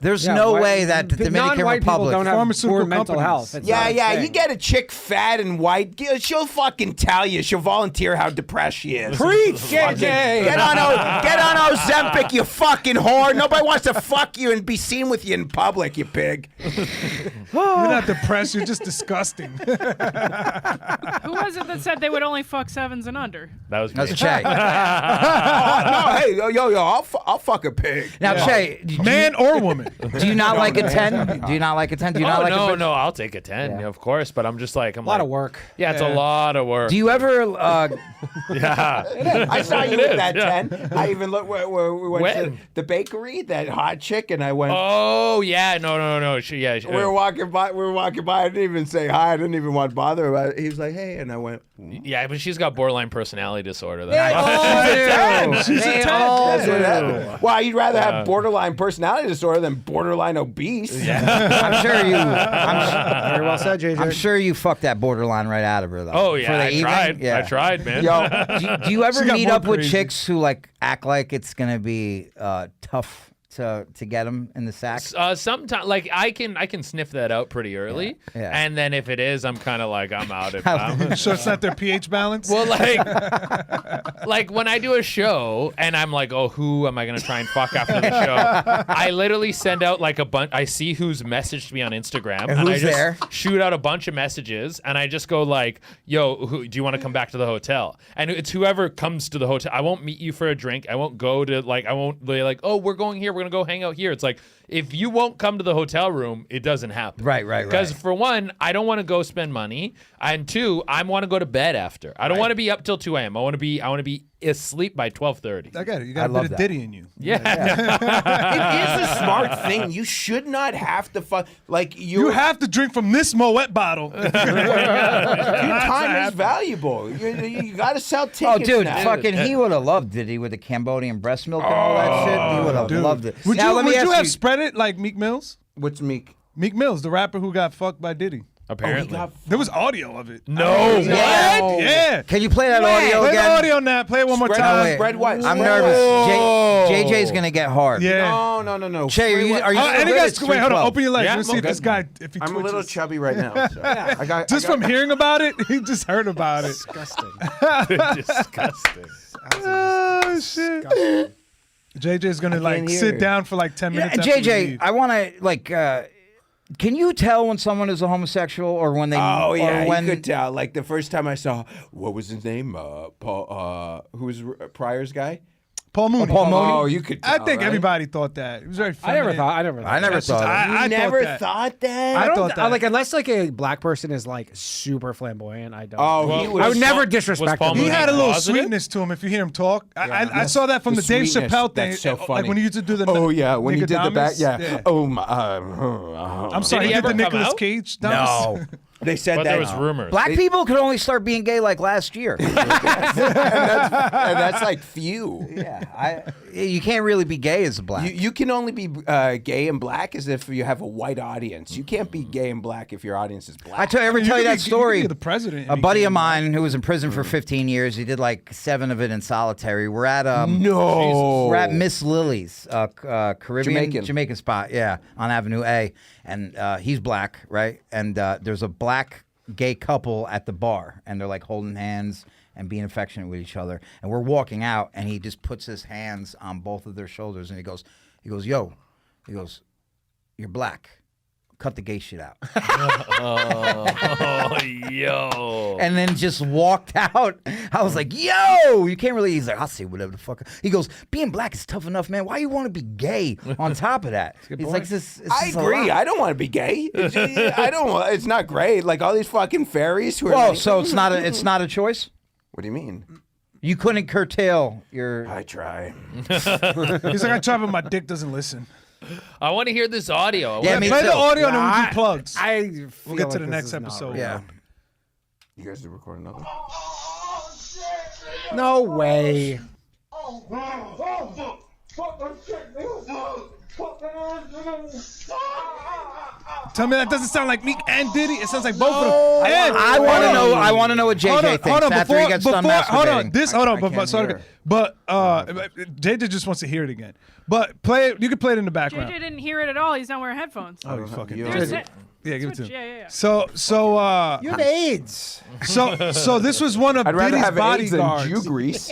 There's no white- way that the Dominican non-white Republic. people don't have Pharmaceutical poor mental companies. health. It's Yeah, not a yeah. thing. You get a chick fat and white, she'll fucking tell you. She'll volunteer how depressed she is. Preach, JJ. Get on Ozempic, you fucking whore. Nobody wants to fuck you and be seen with you in public, you pig. you're not depressed. You're just disgusting. Who was it that said they would only fuck 7s and under? That was That's me. Che. No, hey, yo, I'll fuck a pig. Now, Che, Man or woman. do you not like a 10? Do you not like a 10? Do you not Oh like a no, bitch? no, I'll take a 10, of course. But I'm just like A lot of work. Yeah, it's a lot of work. Do you ever Yeah. I saw you It with is, that yeah. 10. I even looked where we went to When? the bakery, that hot chick, and I went. Oh yeah, no. We were walking by. I didn't even say hi. I didn't even want to bother about it. He was like, "Hey," and I went. Yeah, but she's got borderline personality disorder. They all do. She's a They 10. all That's what do. happened. Well, you'd rather have borderline personality disorder than borderline obese. I'm sure you. Very well said, JJ. I'm sure you fucked that borderline right out of her though. Oh For yeah, the I evening? tried. Yeah. I tried, man. Yo, Do you ever She got meet more up with crazy. chicks who like act like it's gonna be tough to get them in the sack? Sometimes, like I can sniff that out pretty early, Yeah. and then if it is, I'm kind of like I'm out of. I'm, So it's not their pH balance. well, like when I do a show and I'm like, oh, who am I gonna try and fuck after the show? I literally send out like a bunch. I see who's messaged me on Instagram, And I who's just there? shoot out a bunch of messages, and I just go like, yo, do you want to come back to the hotel? And it's whoever comes to the hotel. I won't meet you for a drink. I won't go to like. I won't be like, oh, we're going here. We're gonna go hang out here. It's like if you won't come to the hotel room, it doesn't happen. Right. Because for one, I don't want to go spend money, and two, I want to go to bed after. I don't want to be up till 2 a.m. I want to be asleep by 12:30. I got it. You I got a love bit of that. Diddy in you. Yeah. it is a smart thing. You should not have to fuck. Like You have to drink from this Moet bottle. your time is valuable. You got to sell Oh, tickets. dude, now. fucking, he would have loved Diddy with the Cambodian breast milk and all that shit. He would have Dude. loved it. Would Now, let me you ask have spread it like Meek Mills? What's Meek? Meek Mills, the rapper who got fucked by Diddy. Apparently. There was audio of it. No. What? Yeah. Can you play that audio Play again? the audio now. Play it one more Spread- time. wait. Spread what? I'm Spread nervous. Whoa. JJ's gonna get hard. Yeah. No. Che, are you Oh, any good? guys, It's wait, hold on. 312. Open your legs. Yeah, Let's see if okay. this guy, if he I'm a twitches. little chubby right now. So. I got, Just from hearing about it, he just heard about it. Disgusting. Disgusting. Oh, shit. JJ's gonna like can't hear sit it. down for like 10 Yeah, minutes. after we JJ, leave. I want to like. Can you tell when someone is a homosexual or when they? Oh yeah, or when, you could tell. Like the first time I saw, what was his name? Paul. Who was Pryor's guy? Paul Mooney. Paul Mooney? Oh, you could. I Tell, think right? everybody thought that. It was very I never feminine. thought. I never thought. Of it. I You never thought that. thought that. I I don't thought that. like unless like a black person is like super flamboyant. I don't. Oh, he was. I would never was disrespect Paul him. He Mooney had a little closeted? sweetness to him if you hear him talk. I saw that from the Dave sweetness, Chappelle thing. That's so Like funny. when he used to do the. Oh yeah, when he did the back. Nigga Yeah. Damas. Oh my. I'm sorry, Did he he did the ever come Nicolas out? Cage. No. They said But that. there was rumors. Black people could only start being gay like last year. and that's like few. Yeah, you can't really be gay as a black. You can only be gay and black as if you have a white audience. You can't be gay and black if your audience is black. I ever You tell you could that be- you could story. be the president and A be buddy gay of and black. mine who was in prison for 15 years. He did like 7 of it in solitary. We're at no. We're at Miss Lily's, Caribbean Jamaican. spot, yeah, on Avenue A, and he's black, right? And there's a black gay couple at the bar, and they're like holding hands and being affectionate with each other. And we're walking out, and he just puts his hands on both of their shoulders, and he goes, yo, you're black. Cut the gay shit out. Oh, yo. And then just walked out. I was like, yo, you can't really. He's like, I'll say whatever the fuck. He goes, being black is tough enough, man. Why you want to be gay on top of that? He's like, I agree. I don't want to be gay. I don't. It's not great. Like all these fucking fairies who are. Whoa, like, so it's not a choice? What do you mean? You couldn't curtail your. I try. He's like, I try, but my dick doesn't listen. I want to hear this audio. Yeah, me Play too. the audio and then I- we do plugs. I We'll get to the next episode. Yeah. You guys are recording another. No way. Tell me that doesn't sound like Meek and Diddy. It sounds like both of them. And- I want to know. I want to know what JJ Hold on, thinks hold on, after he gets done hold on, masturbating. this, hold on, I but can't sorry, hear. but JJ just wants to hear it again. But play it. You can play it in the background. JJ didn't hear it at all. He's not wearing headphones. Oh, you fucking. You There's already- Yeah, give it to Switch, him. yeah. So You have AIDS. so this was one of I'd rather Diddy's have AIDS than bodyguards. Jew grease.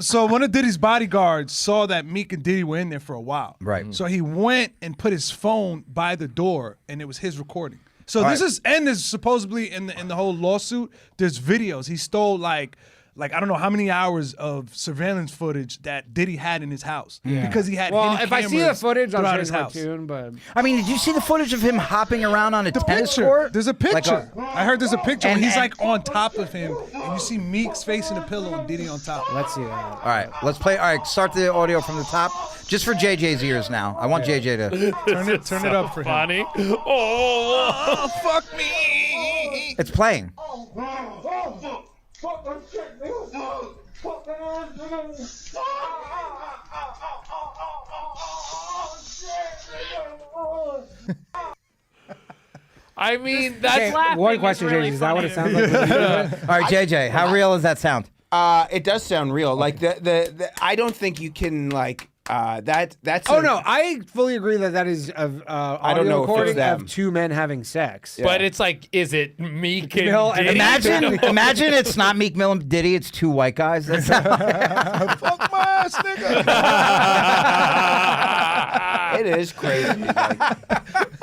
So one of Diddy's bodyguards saw that Meek and Diddy were in there for a while. Right. So he went and put his phone by the door, and it was his recording. So this is, and there's supposedly in the whole lawsuit, there's videos. He stole like like I don't know how many hours of surveillance footage that Diddy had in his house because he had. Well, hidden if I see the cameras footage, I'll throughout change his my house. tune. But I mean, did you see the footage of him hopping around on a The tennis picture. court? There's a picture. I heard there's a picture And- where he's and- like on top of him, and you see Meek's facing the pillow and Diddy on top. let's see that. All right, let's play. All right, start the audio from the top, just for JJ's ears now. I want JJ to. Turn it up for him. Funny. Oh, Fuck me. It's playing. I mean, that's laughing One is question, really JJ. Is that what it sounds like? All right, JJ, how real does that sound? It does sound real. Like the I don't think you can like that's. Oh no, I fully agree that is an audio know if it's recording them. of two men having sex. But it's like, is it Meek Mill and and Diddy? Imagine it's not Meek Mill and Diddy, it's two white guys. That's Fuck my ass, nigga. It is crazy.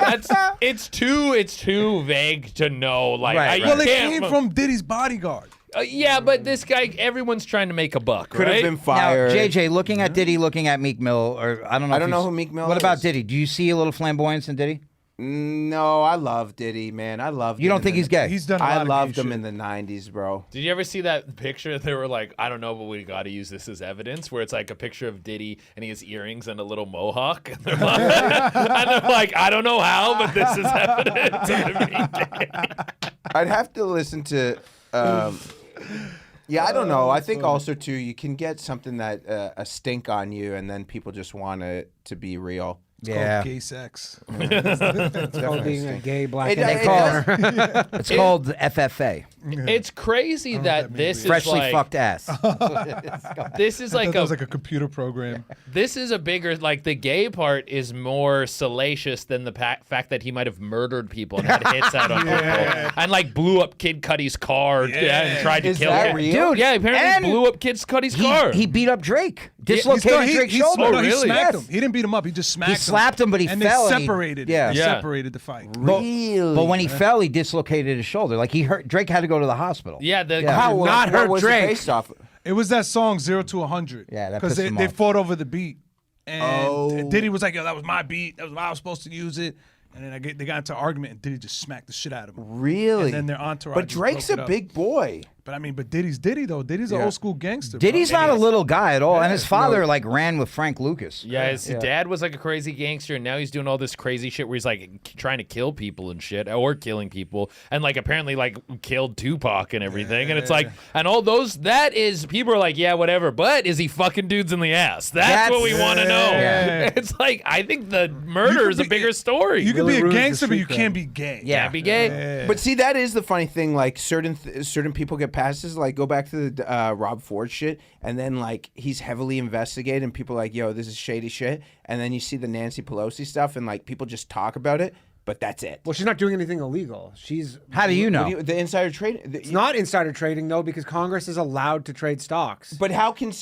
Like, It's too vague to know. Like, Right, I Well, it can't- came from Diddy's bodyguard. yeah, but this guy, everyone's trying to make a buck, could right? have been now, fired. JJ, looking at Diddy, looking at Meek Mill, or I don't know. I if don't you know s- who Meek Mill What about is. Diddy? Do you see a little flamboyance in Diddy? No, I love Diddy, man. I love. You don't think he's gay? He's done a lot I of loved gay him shit. in the '90s, bro. Did you ever see that picture? They were like, I don't know, but we got to use this as evidence. Where it's like a picture of Diddy and he has earrings and a little mohawk. And they're like, I don't know how, but this is evidence. of him being gay. I'd have to listen to. Yeah, I don't know. I think also too, you can get something that a stink on you, and then people just want it to be real. It's called gay sex. It's called being a gay black It- and it white. It's called FFA, It's crazy that this is freshly like, fucked ass. this is I like thought that was like a computer program. this is a bigger, like, the gay part is more salacious than the fact that he might have murdered people and had hits out on people and like blew up Kid Cudi's car and tried to Is kill that him. real? Dude, Yeah, apparently and he blew up Kid Cudi's car. He beat up Drake, dislocated Drake's shoulder. No, he really? smacked Yes. him. He didn't beat him up. He just smacked him. slapped him, but he and fell They and he- separated. yeah. They Yeah. separated the fight. Really? But when he fell, he dislocated his shoulder. Like he hurt. Drake had to go to the hospital. yeah, the How Not what hurt was Drake. It based off? It was that song 0 to 100. Yeah, that because pissed him they off. fought over the beat, and Oh. Diddy was like, "Yo, that was my beat. That was how I was supposed to use it." And then they got into an argument, and Diddy just smacked the shit out of him. Really? And then their entourage. But just Drake's broke a it up. big boy. But I mean, but Diddy's Diddy though. Diddy's an Yeah. old school gangster. Diddy's bro. not a little guy at all, and his Yeah, father no. like ran with Frank Lucas. Yeah, his dad was like a crazy gangster, and now he's doing all this crazy shit where he's like trying to kill people and shit, or killing people, and like apparently like killed Tupac and everything. And it's like, and all those, that is, people are like, yeah, whatever, but is he fucking dudes in the ass? That's what we want to know. Yeah. It's like, I think the murder is a bigger story. You can Really be a ruins the gangster, but street you cred. can't be gay. Yeah. Can't be gay. But see, that is the funny thing. Like certain people get passes. Like go back to the Rob Ford shit, and then like he's heavily investigated, and people are like, yo, this is shady shit. And then you see the Nancy Pelosi stuff, and like people just talk about it, but that's it. Well, she's not doing anything illegal. She's How do you know? The insider trade. It's not insider trading though, because Congress is allowed to trade stocks. But how can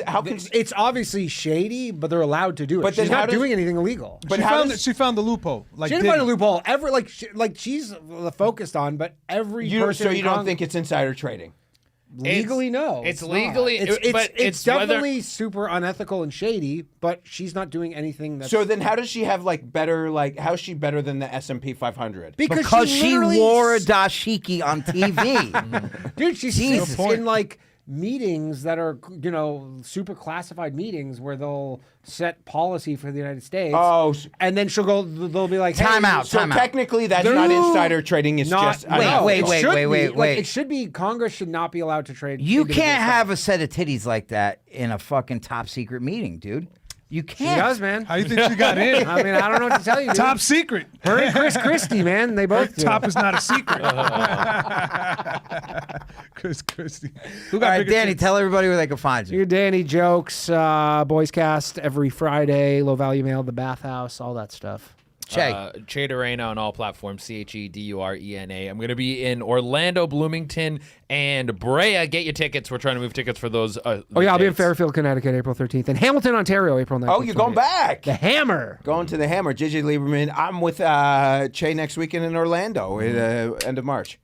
It's obviously shady, but they're allowed to do it. But then She's how not does- doing anything illegal. But She how found, does- she found the loophole. Like She didn't find a Diddy. loophole ever. Like she's focused on, but every you don't, person so in you don't Cong- think it's insider trading? legally no. it's not. legally- but it's it's whether- definitely super unethical and shady. But she's not doing anything that's So then, how does she have like better? Like, how's she better than the S&P 500? Because she literally wore a dashiki on TV. Dude, she Jesus. sits in like meetings that are, super classified meetings where they'll set policy for the United States. Oh, and then she'll go. They'll be like, Time hey, out. So technically, that's not insider trading. It's Not, just no, Wait, it wait, should wait, be. wait, Like, wait. it should be. Congress should not be allowed to trade. You individual can't have stocks. a set of titties like that in a fucking top secret meeting, dude. You She can't. does, man. How you think she got in? I mean, I don't know what to tell you. Dude. Top secret. Her and Chris Christie, man, they both do. Top is not a secret. Chris Christie. Who All got right, bigger Danny, tits? tell everybody where they can find you. Your Danny jokes, Boys Cast every Friday, Low Value Mail, The Bathhouse, all that stuff. Che. Che Durena on all platforms, CHEDURENA. I'm going to be in Orlando, Bloomington, and Brea. Get your tickets. We're trying to move tickets for those. Oh, yeah, I'll be in dates. Fairfield, Connecticut, April 13th, and Hamilton, Ontario, April 19th. Oh, you're going back. The Hammer. Going to the Hammer. JJ Lieberman. I'm with Che next weekend in Orlando at end of March.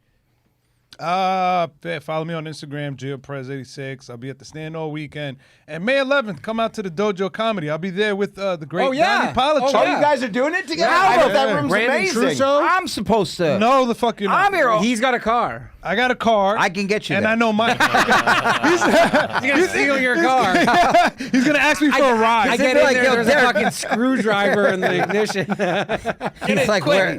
Follow me on Instagram, Geo Perez 86. I'll be at the stand all weekend. And May 11th, come out to the Dojo Comedy. I'll be there with the great Danny Polishchuk. Oh, you guys are doing it together? I thought that room's Brandon amazing. Trusso? I'm supposed to. No, the fuck you're not. I'm here. He's got a car. I got a car. I can get you and there. I know Mike. He's gonna steal your car. He's gonna ask me for a ride. I get in there, there's a fucking screwdriver in the ignition. He's like, where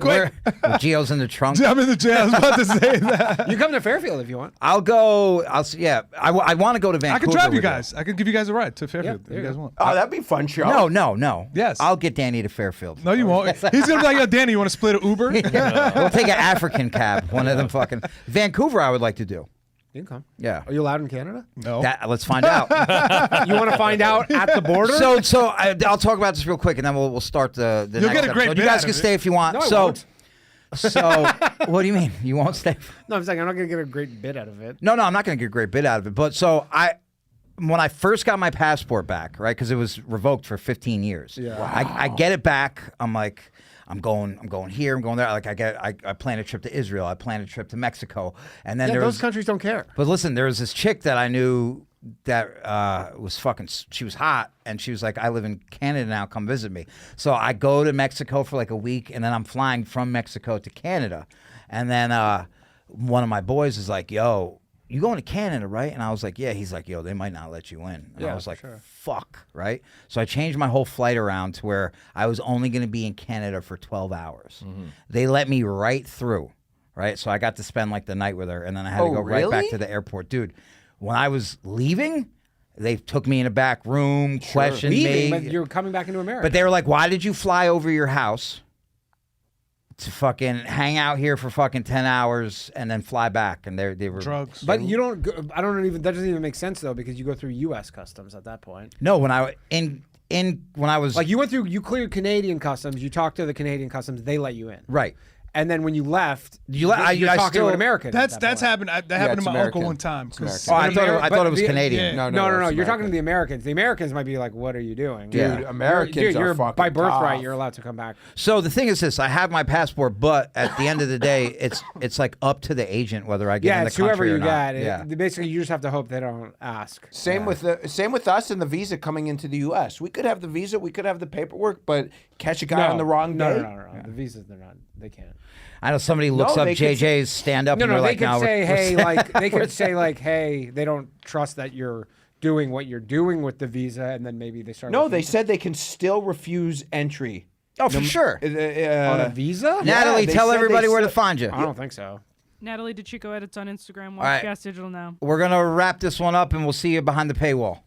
Geo's in the trunk. I'm in the jail. I was about to say that. You come to Fairfield if you want. I'll go. I want to go to Vancouver. I can drive you with guys. I can give you guys a ride to Fairfield if you guys want. Oh, that'd be a fun show. No. Yes. I'll get Danny to Fairfield. No, you won't. He's gonna be like, yo, Danny, you want to split an Uber? We'll take an African cab. One of them fucking. Vancouver, I would like to do. You can come. Yeah. Are you allowed in Canada? No. Let's find out. You want to find out at the border? I'll talk about this real quick, and then we'll start the You'll next get a great episode. bit You guys out can of stay it. if you want. No, I won't. So, what do you mean? You won't stay? No, I'm saying I'm not going to get a great bit out of it. No, I'm not going to get a great bit out of it. But when I first got my passport back, right, because it was revoked for 15 years. Yeah. Wow. I get it back. I'm like, I'm going here, I'm going there. Like I plan a trip to Israel. I plan a trip to Mexico, and then Those countries don't care. But listen, there was this chick that I knew that was fucking. She was hot, and she was like, "I live in Canada now. Come visit me." So I go to Mexico for like a week, and then I'm flying from Mexico to Canada, and then one of my boys is like, "Yo, you going to Canada, right?" And I was like, "Yeah." He's like, "Yo, they might not let you in." And I was like, "Fuck," right? So I changed my whole flight around to where I was only going to be in Canada for 12 hours. They let me right through, right? So I got to spend like the night with her, and then I had to go right back to the airport. Dude, when I was leaving, they took me in a back room, questioned me. But you're coming back into America. But they were like, "Why did you fly over your house to fucking hang out here for fucking 10 hours and then fly back?" And they were Drugs. But you don't. I don't even. That doesn't even make sense though, because you go through U.S. customs at that point. No, when I was Like you went through, you cleared Canadian customs. You talked to the Canadian customs. They let you in. right. And then when you left, You're talking still- to an American. That's at that point. happened. That happened to it's my American. uncle one time. It's 'cause- American. I thought it was But Canadian. No, No. it's You're talking to American. the Americans. The Americans might be like, "What are you doing, Yeah. Dude, Americans are you're fucking by birthright. tough. You're allowed to come back." So the thing is this: I have my passport, but at the end of the day, it's like up to the agent whether I get in the It's country whoever or you not. got. Yeah. Basically, you just have to hope they don't ask. Same with us and the visa coming into the U.S. We could have the visa, we could have the paperwork, but catch a guy on the wrong day. No. The visas, they're not. They can't. I know somebody looks up they could JJ's stand up and No, they're they like, could "No, say, we're hey, like they could say, like, hey, they don't trust that you're doing what you're doing with the visa, and then maybe they start. No, looking they said they can still refuse entry. oh for sure." on a visa. Natalie, they tell said everybody they where to said- find you. I don't think so. Natalie DeChico edits on Instagram. Watch right. Gas Digital now. We're gonna wrap this one up, and we'll see you behind the paywall.